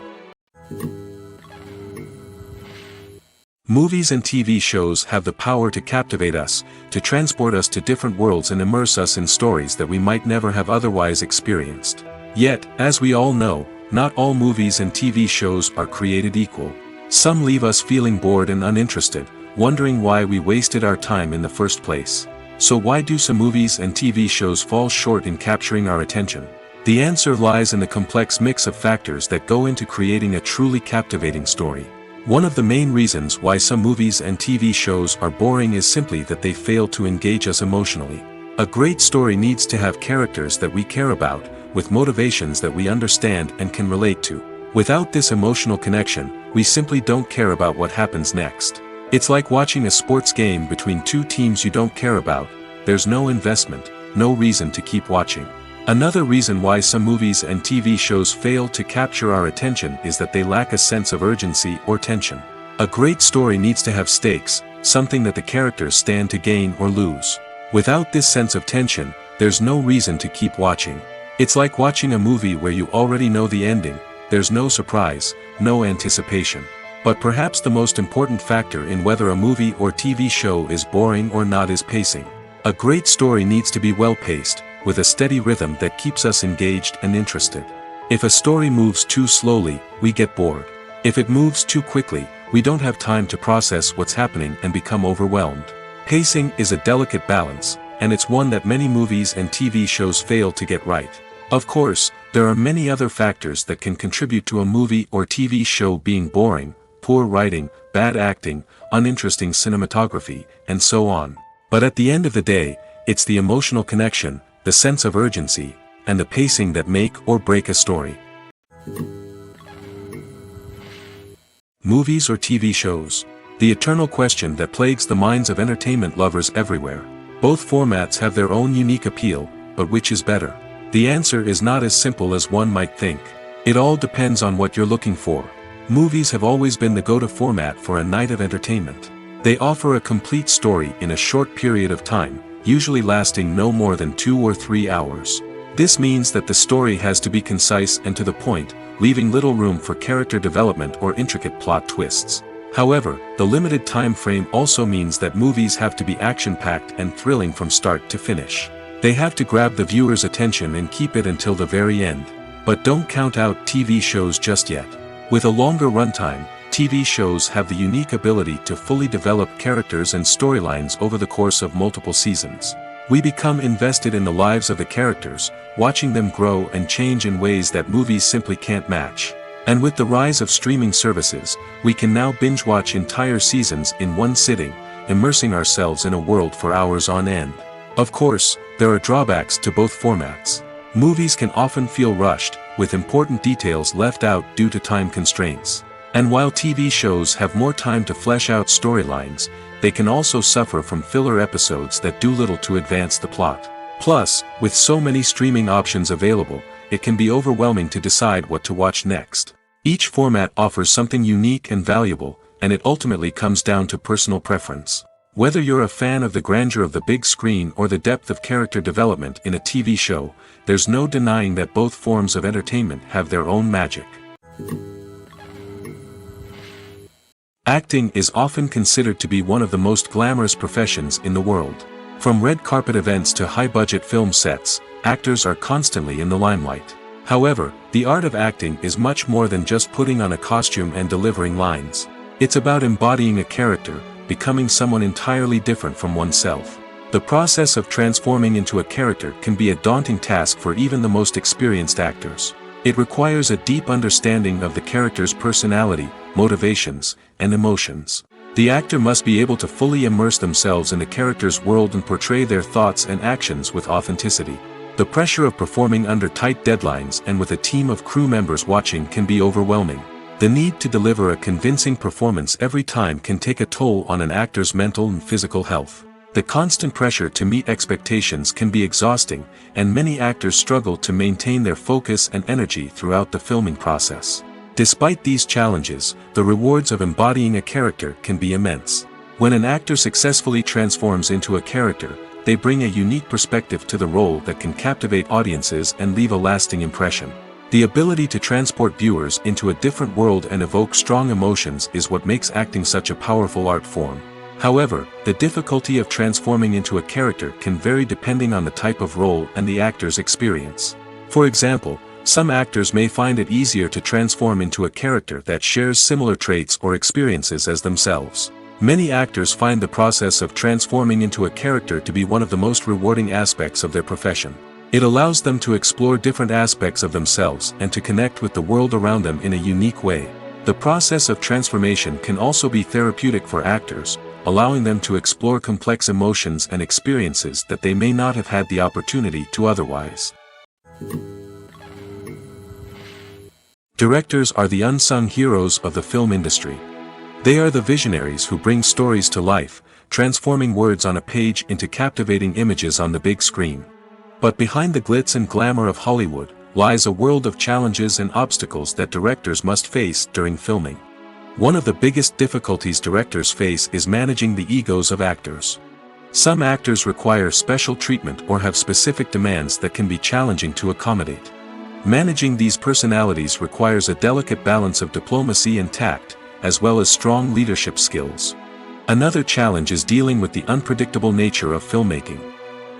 Movies and TV shows have the power to captivate us, to transport us to different worlds and immerse us in stories that we might never have otherwise experienced. Yet, as we all know, not all movies and TV shows are created equal. Some leave us feeling bored and uninterested, wondering why we wasted our time in the first place. So why do some movies and TV shows fall short in capturing our attention? The answer lies in the complex mix of factors that go into creating a truly captivating story. One of the main reasons why some movies and TV shows are boring is simply that they fail to engage us emotionally. A great story needs to have characters that we care about, with motivations that we understand and can relate to. Without this emotional connection, we simply don't care about what happens next. It's like watching a sports game between two teams you don't care about. There's no investment, no reason to keep watching. Another reason why some movies and TV shows fail to capture our attention is that they lack a sense of urgency or tension. A great story needs to have stakes, something that the characters stand to gain or lose. Without this sense of tension, there's no reason to keep watching. It's like watching a movie where you already know the ending, there's no surprise, no anticipation. But perhaps the most important factor in whether a movie or TV show is boring or not is pacing. A great story needs to be well-paced, with a steady rhythm that keeps us engaged and interested. If a story moves too slowly, we get bored. If it moves too quickly, we don't have time to process what's happening and become overwhelmed. Pacing is a delicate balance, and it's one that many movies and TV shows fail to get right. Of course, there are many other factors that can contribute to a movie or TV show being boring: poor writing, bad acting, uninteresting cinematography, and so on. But at the end of the day, it's the emotional connection, the sense of urgency, and the pacing that make or break a story. Movies or TV shows? The eternal question that plagues the minds of entertainment lovers everywhere. Both formats have their own unique appeal, but which is better? The answer is not as simple as one might think. It all depends on what you're looking for. Movies have always been the go-to format for a night of entertainment. They offer a complete story in a short period of time, usually lasting no more than 2 or 3 hours. This means that the story has to be concise and to the point, leaving little room for character development or intricate plot twists. However, the limited time frame also means that movies have to be action-packed and thrilling from start to finish. They have to grab the viewer's attention and keep it until the very end. But don't count out TV shows just yet. With a longer runtime, TV shows have the unique ability to fully develop characters and storylines over the course of multiple seasons. We become invested in the lives of the characters, watching them grow and change in ways that movies simply can't match. And with the rise of streaming services, we can now binge-watch entire seasons in one sitting, immersing ourselves in a world for hours on end. Of course, there are drawbacks to both formats. Movies can often feel rushed, with important details left out due to time constraints. And while TV shows have more time to flesh out storylines, they can also suffer from filler episodes that do little to advance the plot. Plus, with so many streaming options available, it can be overwhelming to decide what to watch next. Each format offers something unique and valuable, and it ultimately comes down to personal preference. Whether you're a fan of the grandeur of the big screen or the depth of character development in a TV show, there's no denying that both forms of entertainment have their own magic. Acting is often considered to be one of the most glamorous professions in the world. From red carpet events to high-budget film sets, actors are constantly in the limelight. However, the art of acting is much more than just putting on a costume and delivering lines. It's about embodying a character, becoming someone entirely different from oneself. The process of transforming into a character can be a daunting task for even the most experienced actors. It requires a deep understanding of the character's personality, motivations, and emotions. The actor must be able to fully immerse themselves in the character's world and portray their thoughts and actions with authenticity. The pressure of performing under tight deadlines and with a team of crew members watching can be overwhelming. The need to deliver a convincing performance every time can take a toll on an actor's mental and physical health. The constant pressure to meet expectations can be exhausting, and many actors struggle to maintain their focus and energy throughout the filming process. Despite these challenges, the rewards of embodying a character can be immense. When an actor successfully transforms into a character, they bring a unique perspective to the role that can captivate audiences and leave a lasting impression. The ability to transport viewers into a different world and evoke strong emotions is what makes acting such a powerful art form. However, the difficulty of transforming into a character can vary depending on the type of role and the actor's experience. For example, some actors may find it easier to transform into a character that shares similar traits or experiences as themselves. Many actors find the process of transforming into a character to be one of the most rewarding aspects of their profession. It allows them to explore different aspects of themselves and to connect with the world around them in a unique way. The process of transformation can also be therapeutic for actors, allowing them to explore complex emotions and experiences that they may not have had the opportunity to otherwise. Directors are the unsung heroes of the film industry. They are the visionaries who bring stories to life, transforming words on a page into captivating images on the big screen. But behind the glitz and glamour of Hollywood, lies a world of challenges and obstacles that directors must face during filming. One of the biggest difficulties directors face is managing the egos of actors. Some actors require special treatment or have specific demands that can be challenging to accommodate. Managing these personalities requires a delicate balance of diplomacy and tact, as well as strong leadership skills. Another challenge is dealing with the unpredictable nature of filmmaking.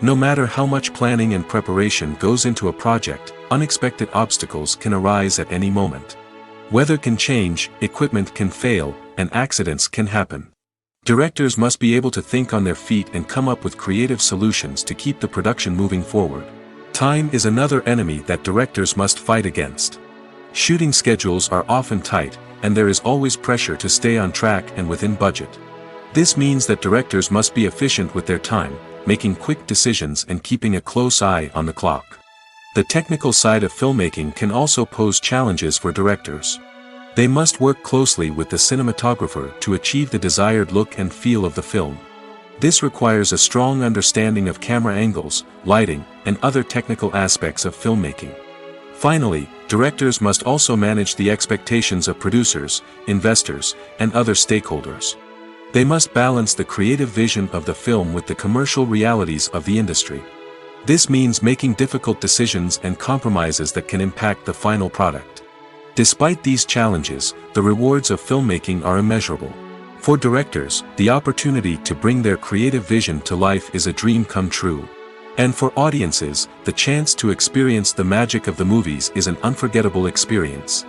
No matter how much planning and preparation goes into a project, unexpected obstacles can arise at any moment. Weather can change, equipment can fail, and accidents can happen. Directors must be able to think on their feet and come up with creative solutions to keep the production moving forward. Time is another enemy that directors must fight against. Shooting schedules are often tight, and there is always pressure to stay on track and within budget. This means that directors must be efficient with their time, making quick decisions and keeping a close eye on the clock. The technical side of filmmaking can also pose challenges for directors. They must work closely with the cinematographer to achieve the desired look and feel of the film. This requires a strong understanding of camera angles, lighting, and other technical aspects of filmmaking. Finally, directors must also manage the expectations of producers, investors, and other stakeholders. They must balance the creative vision of the film with the commercial realities of the industry. This means making difficult decisions and compromises that can impact the final product. Despite these challenges, the rewards of filmmaking are immeasurable. For directors, the opportunity to bring their creative vision to life is a dream come true. And for audiences, the chance to experience the magic of the movies is an unforgettable experience.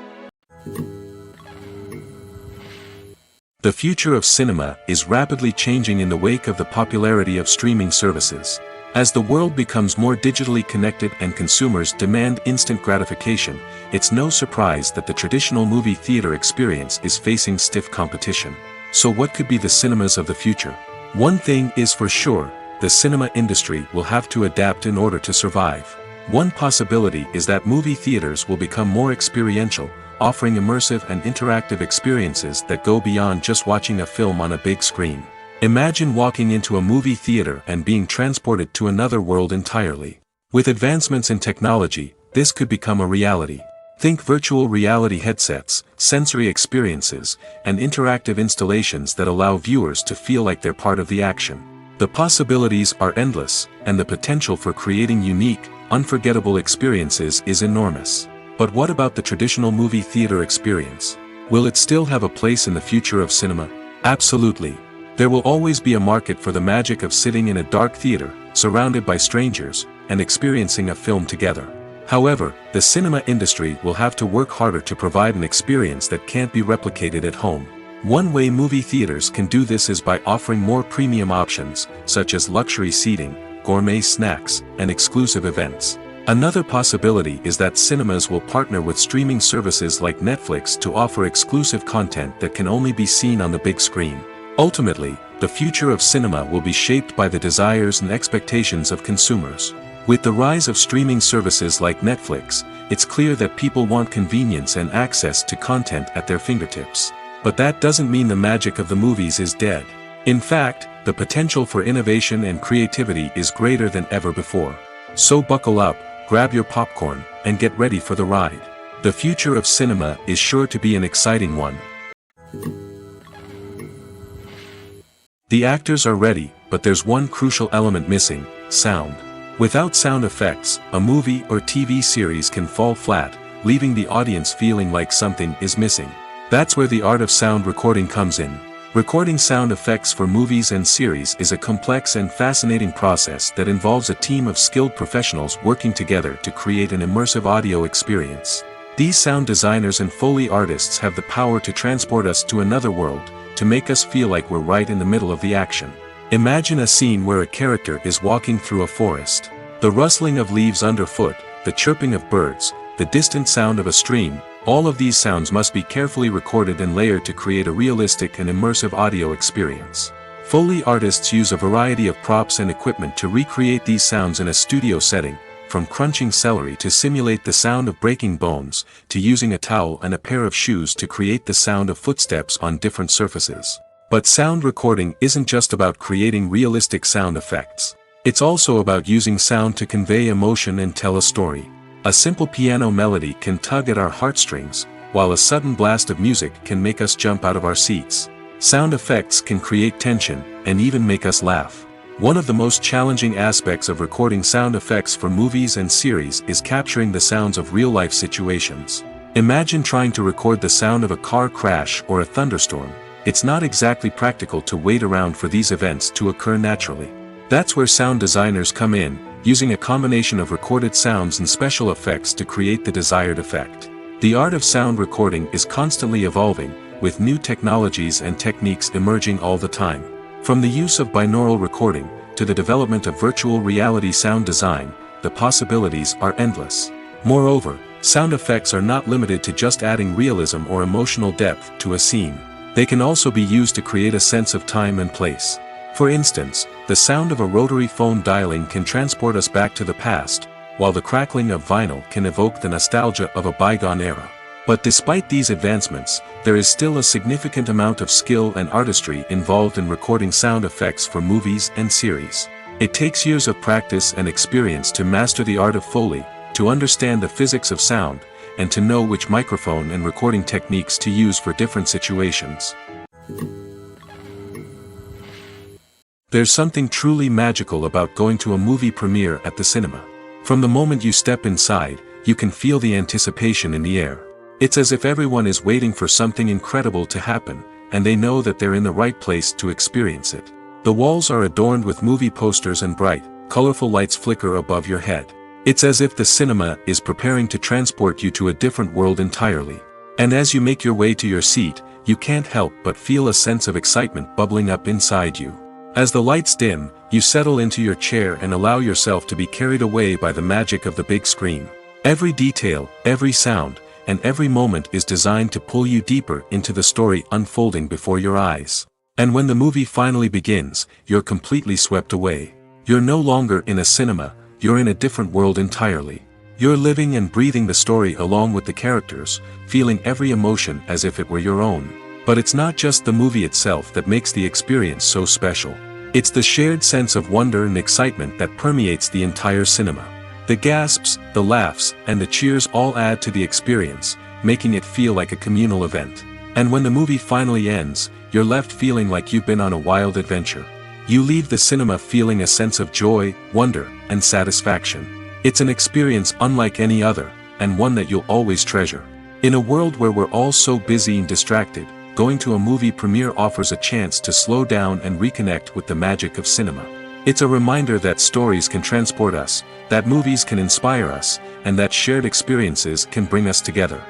The future of cinema is rapidly changing in the wake of the popularity of streaming services. As the world becomes more digitally connected and consumers demand instant gratification, it's no surprise that the traditional movie theater experience is facing stiff competition. So what could be the cinemas of the future? One thing is for sure, the cinema industry will have to adapt in order to survive. One possibility is that movie theaters will become more experiential, offering immersive and interactive experiences that go beyond just watching a film on a big screen. Imagine walking into a movie theater and being transported to another world entirely. With advancements in technology, this could become a reality. Think virtual reality headsets, sensory experiences, and interactive installations that allow viewers to feel like they're part of the action. The possibilities are endless, and the potential for creating unique, unforgettable experiences is enormous. But what about the traditional movie theater experience? Will it still have a place in the future of cinema? Absolutely. There will always be a market for the magic of sitting in a dark theater, surrounded by strangers, and experiencing a film together. However, the cinema industry will have to work harder to provide an experience that can't be replicated at home. One way movie theaters can do this is by offering more premium options, such as luxury seating, gourmet snacks, and exclusive events. Another possibility is that cinemas will partner with streaming services like Netflix to offer exclusive content that can only be seen on the big screen. Ultimately, the future of cinema will be shaped by the desires and expectations of consumers. With the rise of streaming services like Netflix, it's clear that people want convenience and access to content at their fingertips. But that doesn't mean the magic of the movies is dead. In fact, the potential for innovation and creativity is greater than ever before. So buckle up, grab your popcorn, and get ready for the ride. The future of cinema is sure to be an exciting one. The actors are ready, but there's one crucial element missing: sound. Without sound effects, a movie or TV series can fall flat, leaving the audience feeling like something is missing. That's where the art of sound recording comes in. Recording sound effects for movies and series is a complex and fascinating process that involves a team of skilled professionals working together to create an immersive audio experience. These sound designers and Foley artists have the power to transport us to another world, to make us feel like we're right in the middle of the action. Imagine a scene where a character is walking through a forest. The rustling of leaves underfoot, the chirping of birds, the distant sound of a stream, all of these sounds must be carefully recorded and layered to create a realistic and immersive audio experience. Foley artists use a variety of props and equipment to recreate these sounds in a studio setting, from crunching celery to simulate the sound of breaking bones, to using a towel and a pair of shoes to create the sound of footsteps on different surfaces. But sound recording isn't just about creating realistic sound effects. It's also about using sound to convey emotion and tell a story. A simple piano melody can tug at our heartstrings, while a sudden blast of music can make us jump out of our seats. Sound effects can create tension, and even make us laugh. One of the most challenging aspects of recording sound effects for movies and series is capturing the sounds of real-life situations. Imagine trying to record the sound of a car crash or a thunderstorm. It's not exactly practical to wait around for these events to occur naturally. That's where sound designers come in, using a combination of recorded sounds and special effects to create the desired effect. The art of sound recording is constantly evolving, with new technologies and techniques emerging all the time. From the use of binaural recording, to the development of virtual reality sound design, the possibilities are endless. Moreover, sound effects are not limited to just adding realism or emotional depth to a scene. They can also be used to create a sense of time and place. For instance, the sound of a rotary phone dialing can transport us back to the past, while the crackling of vinyl can evoke the nostalgia of a bygone era. But despite these advancements, there is still a significant amount of skill and artistry involved in recording sound effects for movies and series. It takes years of practice and experience to master the art of Foley, to understand the physics of sound, and to know which microphone and recording techniques to use for different situations. There's something truly magical about going to a movie premiere at the cinema. From the moment you step inside, you can feel the anticipation in the air. It's as if everyone is waiting for something incredible to happen, and they know that they're in the right place to experience it. The walls are adorned with movie posters and bright, colorful lights flicker above your head. It's as if the cinema is preparing to transport you to a different world entirely. And as you make your way to your seat, you can't help but feel a sense of excitement bubbling up inside you. As the lights dim, you settle into your chair and allow yourself to be carried away by the magic of the big screen. Every detail, every sound, and every moment is designed to pull you deeper into the story unfolding before your eyes. And when the movie finally begins, you're completely swept away. You're no longer in a cinema, you're in a different world entirely. You're living and breathing the story along with the characters, feeling every emotion as if it were your own. But it's not just the movie itself that makes the experience so special. It's the shared sense of wonder and excitement that permeates the entire cinema. The gasps, the laughs, and the cheers all add to the experience, making it feel like a communal event. And when the movie finally ends, you're left feeling like you've been on a wild adventure. You leave the cinema feeling a sense of joy, wonder, and satisfaction. It's an experience unlike any other, and one that you'll always treasure. In a world where we're all so busy and distracted, going to a movie premiere offers a chance to slow down and reconnect with the magic of cinema. It's a reminder that stories can transport us, that movies can inspire us, and that shared experiences can bring us together.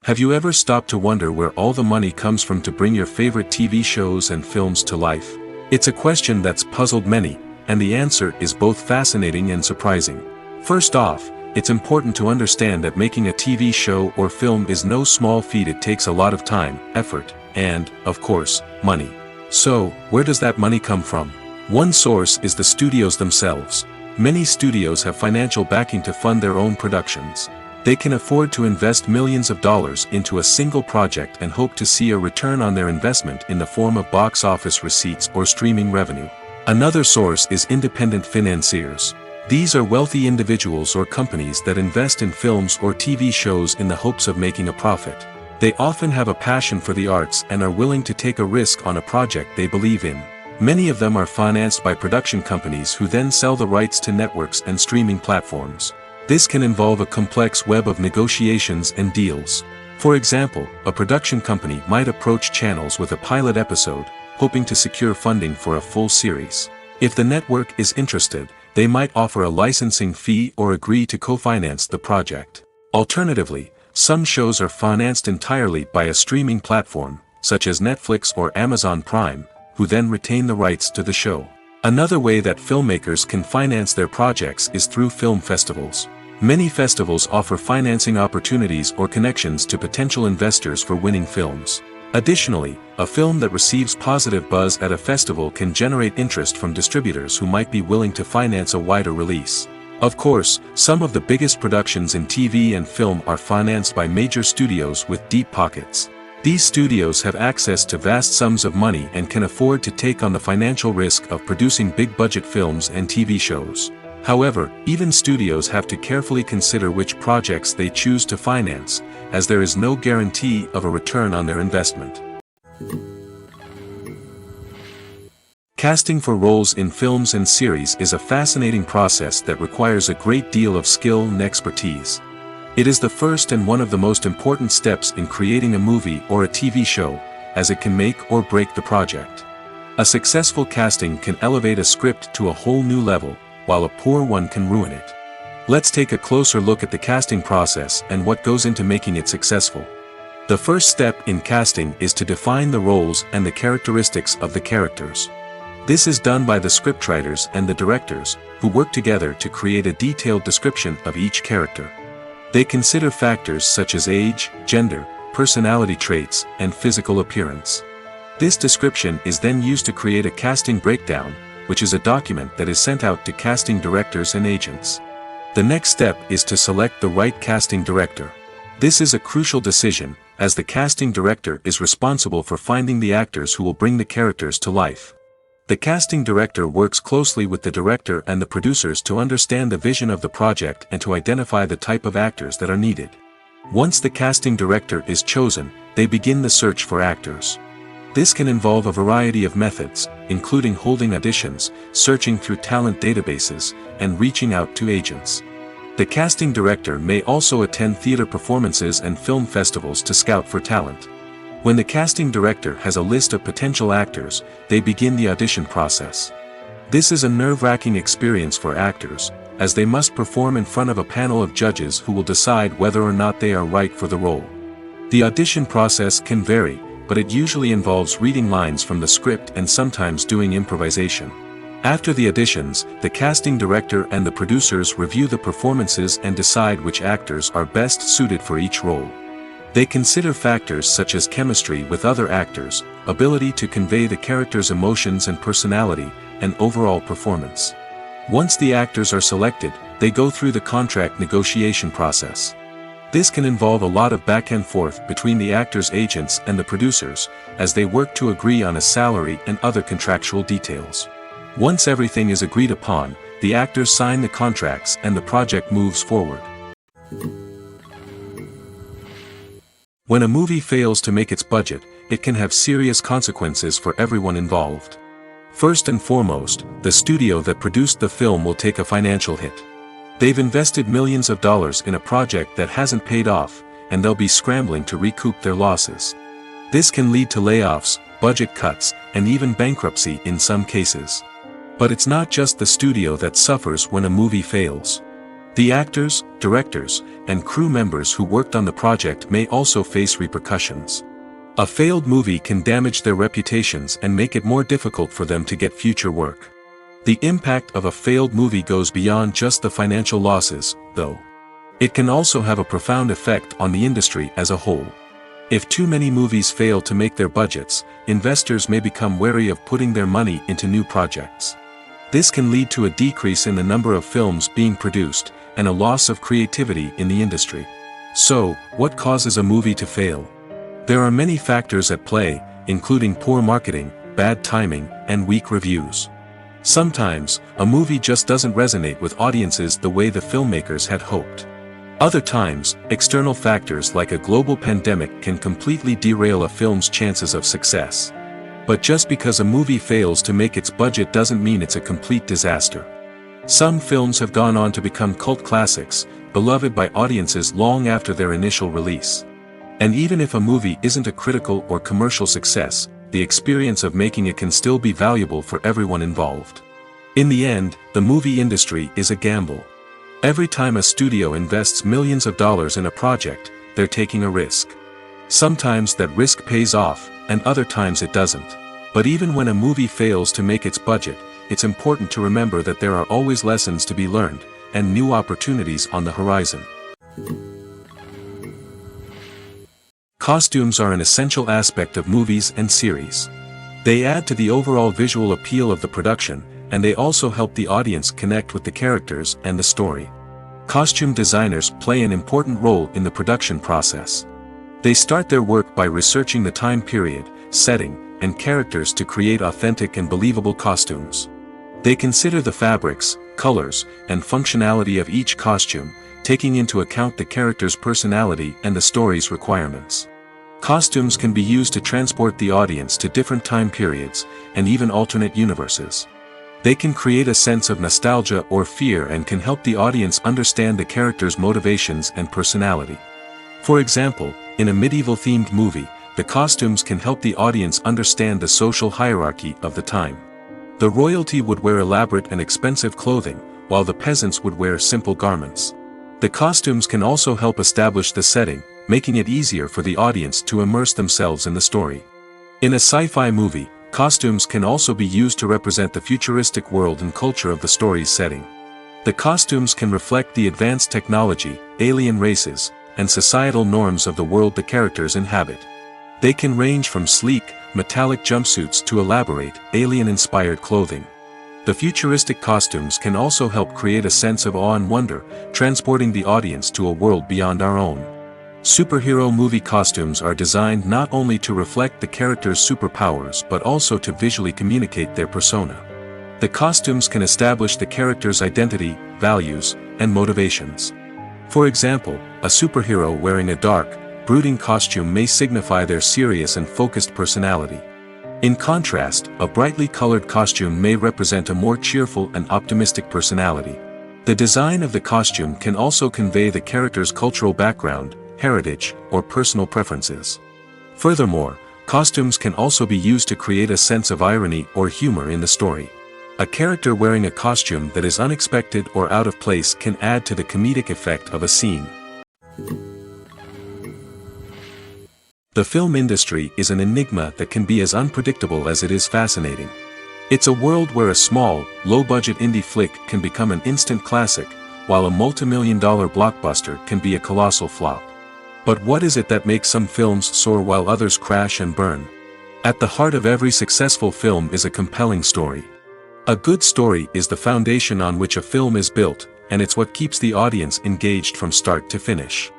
Have you ever stopped to wonder where all the money comes from to bring your favorite TV shows and films to life? It's a question that's puzzled many, and the answer is both fascinating and surprising. First off, it's important to understand that making a TV show or film is no small feat. It takes a lot of time, effort, and, of course, money. So, where does that money come from? One source is the studios themselves. Many studios have financial backing to fund their own productions. They can afford to invest millions of dollars into a single project and hope to see a return on their investment in the form of box office receipts or streaming revenue. Another source is independent financiers. These are wealthy individuals or companies that invest in films or TV shows in the hopes of making a profit. They often have a passion for the arts and are willing to take a risk on a project they believe in. Many of them are financed by production companies who then sell the rights to networks and streaming platforms. This can involve a complex web of negotiations and deals. For example, a production company might approach channels with a pilot episode, hoping to secure funding for a full series. If the network is interested, they might offer a licensing fee or agree to co-finance the project. Alternatively, some shows are financed entirely by a streaming platform, such as Netflix or Amazon Prime, who then retain the rights to the show. Another way that filmmakers can finance their projects is through film festivals. Many festivals offer financing opportunities or connections to potential investors for winning films. Additionally, a film that receives positive buzz at a festival can generate interest from distributors who might be willing to finance a wider release. Of course, some of the biggest productions in TV and film are financed by major studios with deep pockets. These studios have access to vast sums of money and can afford to take on the financial risk of producing big-budget films and TV shows. However, even studios have to carefully consider which projects they choose to finance, as there is no guarantee of a return on their investment. Casting for roles in films and series is a fascinating process that requires a great deal of skill and expertise. It is the first and one of the most important steps in creating a movie or a TV show, as it can make or break the project. A successful casting can elevate a script to a whole new level, while a poor one can ruin it. Let's take a closer look at the casting process and what goes into making it successful. The first step in casting is to define the roles and the characteristics of the characters. This is done by the scriptwriters and the directors, who work together to create a detailed description of each character. They consider factors such as age, gender, personality traits, and physical appearance. This description is then used to create a casting breakdown, which is a document that is sent out to casting directors and agents. The next step is to select the right casting director. This is a crucial decision, as the casting director is responsible for finding the actors who will bring the characters to life. The casting director works closely with the director and the producers to understand the vision of the project and to identify the type of actors that are needed. Once the casting director is chosen, they begin the search for actors. This can involve a variety of methods, including holding auditions, searching through talent databases, and reaching out to agents. The casting director may also attend theater performances and film festivals to scout for talent. When the casting director has a list of potential actors, they begin the audition process. This is a nerve-wracking experience for actors, as they must perform in front of a panel of judges who will decide whether or not they are right for the role. The audition process can vary, but it usually involves reading lines from the script and sometimes doing improvisation. After the auditions, the casting director and the producers review the performances and decide which actors are best suited for each role. They consider factors such as chemistry with other actors, ability to convey the character's emotions and personality, and overall performance. Once the actors are selected, they go through the contract negotiation process. This can involve a lot of back and forth between the actors' agents and the producers, as they work to agree on a salary and other contractual details. Once everything is agreed upon, the actors sign the contracts and the project moves forward. When a movie fails to make its budget, it can have serious consequences for everyone involved. First and foremost, the studio that produced the film will take a financial hit. They've invested millions of dollars in a project that hasn't paid off, and they'll be scrambling to recoup their losses. This can lead to layoffs, budget cuts, and even bankruptcy in some cases. But it's not just the studio that suffers when a movie fails. The actors, directors, and crew members who worked on the project may also face repercussions. A failed movie can damage their reputations and make it more difficult for them to get future work. The impact of a failed movie goes beyond just the financial losses, though. It can also have a profound effect on the industry as a whole. If too many movies fail to make their budgets, investors may become wary of putting their money into new projects. This can lead to a decrease in the number of films being produced, and a loss of creativity in the industry. So, what causes a movie to fail? There are many factors at play, including poor marketing, bad timing, and weak reviews. Sometimes, a movie just doesn't resonate with audiences the way the filmmakers had hoped. Other times, external factors like a global pandemic can completely derail a film's chances of success. But just because a movie fails to make its budget doesn't mean it's a complete disaster. Some films have gone on to become cult classics, beloved by audiences long after their initial release. And even if a movie isn't a critical or commercial success, the experience of making it can still be valuable for everyone involved. In the end, the movie industry is a gamble. Every time a studio invests millions of dollars in a project, they're taking a risk. Sometimes that risk pays off, and other times it doesn't. But even when a movie fails to make its budget, it's important to remember that there are always lessons to be learned, and new opportunities on the horizon. Costumes are an essential aspect of movies and series. They add to the overall visual appeal of the production, and they also help the audience connect with the characters and the story. Costume designers play an important role in the production process. They start their work by researching the time period, setting, and characters to create authentic and believable costumes. They consider the fabrics, colors, and functionality of each costume, taking into account the character's personality and the story's requirements. Costumes can be used to transport the audience to different time periods, and even alternate universes. They can create a sense of nostalgia or fear and can help the audience understand the character's motivations and personality. For example, in a medieval-themed movie, the costumes can help the audience understand the social hierarchy of the time. The royalty would wear elaborate and expensive clothing, while the peasants would wear simple garments. The costumes can also help establish the setting, making it easier for the audience to immerse themselves in the story. In a sci-fi movie, costumes can also be used to represent the futuristic world and culture of the story's setting. The costumes can reflect the advanced technology, alien races, and societal norms of the world the characters inhabit. They can range from sleek, metallic jumpsuits to elaborate, alien-inspired clothing. The futuristic costumes can also help create a sense of awe and wonder, transporting the audience to a world beyond our own. Superhero movie costumes are designed not only to reflect the character's superpowers but also to visually communicate their persona. The costumes can establish the character's identity, values, and motivations. For example, a superhero wearing a dark, brooding costume may signify their serious and focused personality. In contrast, a brightly colored costume may represent a more cheerful and optimistic personality. The design of the costume can also convey the character's cultural background, heritage, or personal preferences. Furthermore, costumes can also be used to create a sense of irony or humor in the story. A character wearing a costume that is unexpected or out of place can add to the comedic effect of a scene. The film industry is an enigma that can be as unpredictable as it is fascinating. It's a world where a small, low-budget indie flick can become an instant classic, while a multi-million-dollar blockbuster can be a colossal flop. But what is it that makes some films soar while others crash and burn? At the heart of every successful film is a compelling story. A good story is the foundation on which a film is built, and it's what keeps the audience engaged from start to finish.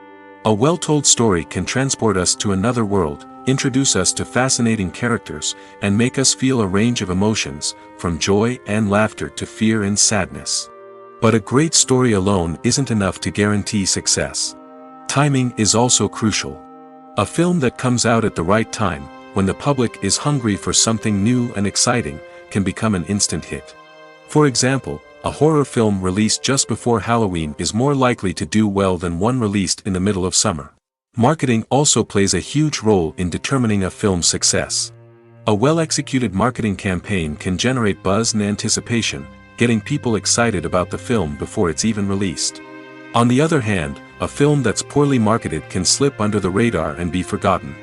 A well-told story can transport us to another world, introduce us to fascinating characters, and make us feel a range of emotions, from joy and laughter to fear and sadness. But a great story alone isn't enough to guarantee success. Timing is also crucial. A film that comes out at the right time, when the public is hungry for something new and exciting, can become an instant hit. For example, a horror film released just before Halloween is more likely to do well than one released in the middle of summer. Marketing also plays a huge role in determining a film's success. A well-executed marketing campaign can generate buzz and anticipation, getting people excited about the film before it's even released. On the other hand, a film that's poorly marketed can slip under the radar and be forgotten.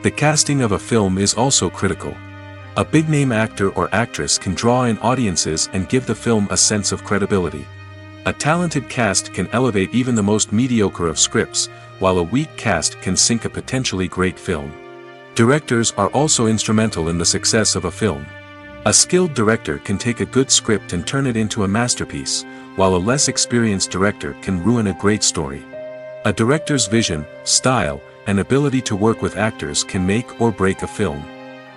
The casting of a film is also critical. A big-name actor or actress can draw in audiences and give the film a sense of credibility. A talented cast can elevate even the most mediocre of scripts, while a weak cast can sink a potentially great film. Directors are also instrumental in the success of a film. A skilled director can take a good script and turn it into a masterpiece, while a less experienced director can ruin a great story. A director's vision, style, and ability to work with actors can make or break a film.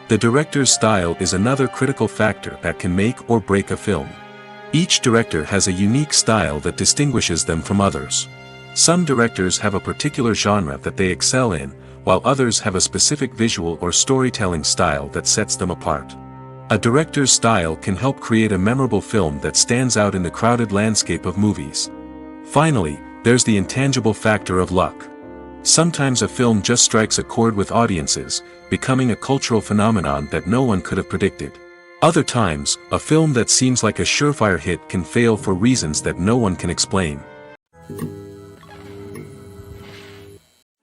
The director's style is another critical factor that can make or break a film. Each director has a unique style that distinguishes them from others. Some directors have a particular genre that they excel in, while others have a specific visual or storytelling style that sets them apart. A director's style can help create a memorable film that stands out in the crowded landscape of movies. Finally, there's the intangible factor of luck. Sometimes a film just strikes a chord with audiences, becoming a cultural phenomenon that no one could have predicted. Other times, a film that seems like a surefire hit can fail for reasons that no one can explain.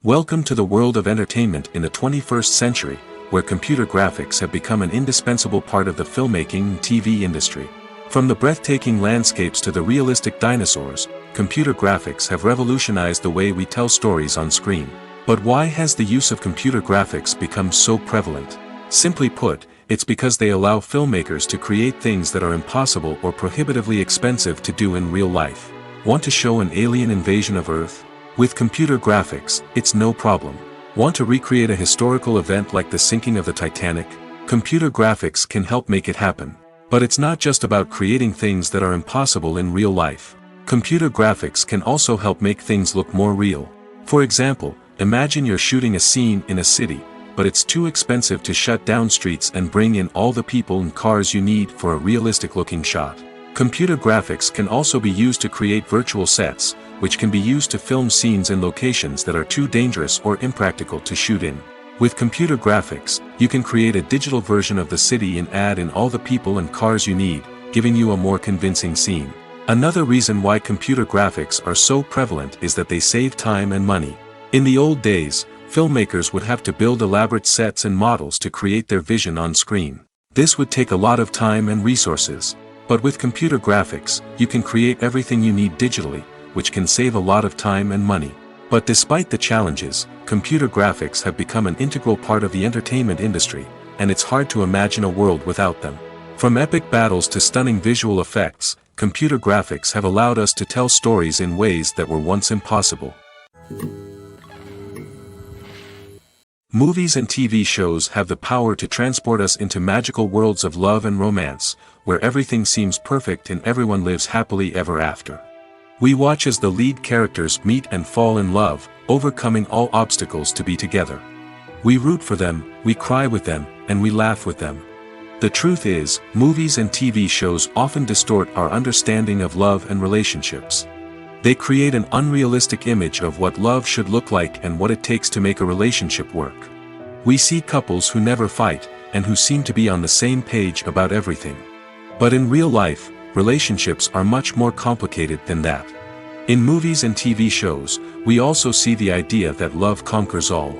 Welcome to the world of entertainment in the 21st century, where computer graphics have become an indispensable part of the filmmaking and TV industry. From the breathtaking landscapes to the realistic dinosaurs, computer graphics have revolutionized the way we tell stories on screen. But why has the use of computer graphics become so prevalent? Simply put, it's because they allow filmmakers to create things that are impossible or prohibitively expensive to do in real life. Want to show an alien invasion of Earth? With computer graphics, it's no problem. Want to recreate a historical event like the sinking of the Titanic? Computer graphics can help make it happen. But it's not just about creating things that are impossible in real life. Computer graphics can also help make things look more real. For example, imagine you're shooting a scene in a city, but it's too expensive to shut down streets and bring in all the people and cars you need for a realistic-looking shot. Computer graphics can also be used to create virtual sets, which can be used to film scenes in locations that are too dangerous or impractical to shoot in. With computer graphics, you can create a digital version of the city and add in all the people and cars you need, giving you a more convincing scene. Another reason why computer graphics are so prevalent is that they save time and money. In the old days, filmmakers would have to build elaborate sets and models to create their vision on screen. This would take a lot of time and resources. But with computer graphics, you can create everything you need digitally, which can save a lot of time and money. But despite the challenges, computer graphics have become an integral part of the entertainment industry, and it's hard to imagine a world without them. From epic battles to stunning visual effects, computer graphics have allowed us to tell stories in ways that were once impossible. Movies and TV shows have the power to transport us into magical worlds of love and romance, where everything seems perfect and everyone lives happily ever after. We watch as the lead characters meet and fall in love, overcoming all obstacles to be together. We root for them, we cry with them, and we laugh with them. The truth is, movies and TV shows often distort our understanding of love and relationships. They create an unrealistic image of what love should look like and what it takes to make a relationship work. We see couples who never fight, and who seem to be on the same page about everything. But in real life, relationships are much more complicated than that. In movies and TV shows, we also see the idea that love conquers all.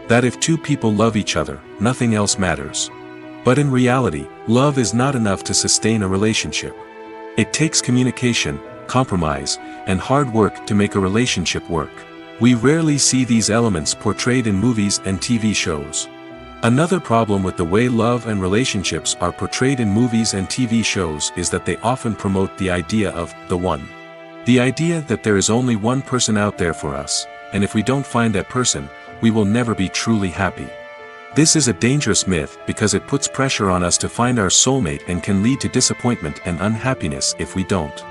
That if two people love each other, nothing else matters. But in reality, love is not enough to sustain a relationship. It takes communication, compromise, and hard work to make a relationship work. We rarely see these elements portrayed in movies and TV shows. Another problem with the way love and relationships are portrayed in movies and TV shows is that they often promote the idea of the one. The idea that there is only one person out there for us, and if we don't find that person, we will never be truly happy. This is a dangerous myth because it puts pressure on us to find our soulmate and can lead to disappointment and unhappiness if we don't.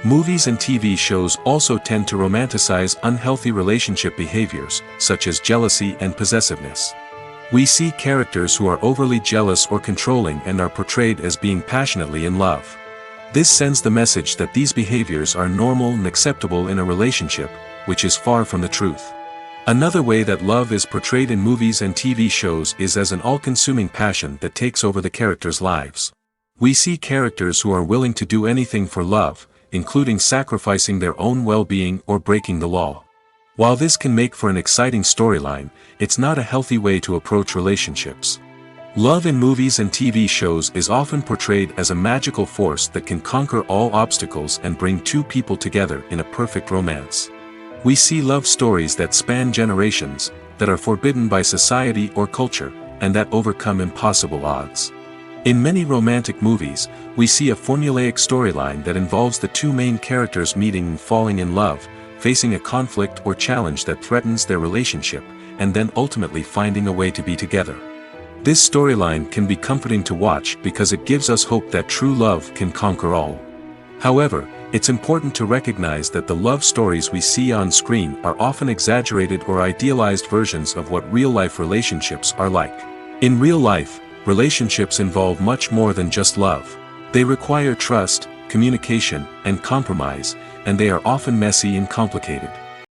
Movies and TV shows also tend to romanticize unhealthy relationship behaviors, such as jealousy and possessiveness. We see characters who are overly jealous or controlling and are portrayed as being passionately in love. This sends the message that these behaviors are normal and acceptable in a relationship, which is far from the truth. Another way that love is portrayed in movies and TV shows is as an all-consuming passion that takes over the characters' lives. We see characters who are willing to do anything for love, including sacrificing their own well-being or breaking the law. While this can make for an exciting storyline, it's not a healthy way to approach relationships. Love in movies and TV shows is often portrayed as a magical force that can conquer all obstacles and bring two people together in a perfect romance. We see love stories that span generations, that are forbidden by society or culture, and that overcome impossible odds. In many romantic movies, we see a formulaic storyline that involves the two main characters meeting and falling in love, facing a conflict or challenge that threatens their relationship, and then ultimately finding a way to be together. This storyline can be comforting to watch because it gives us hope that true love can conquer all. However, it's important to recognize that the love stories we see on screen are often exaggerated or idealized versions of what real-life relationships are like. In real life, relationships involve much more than just love. They require trust, communication, and compromise, and they are often messy and complicated.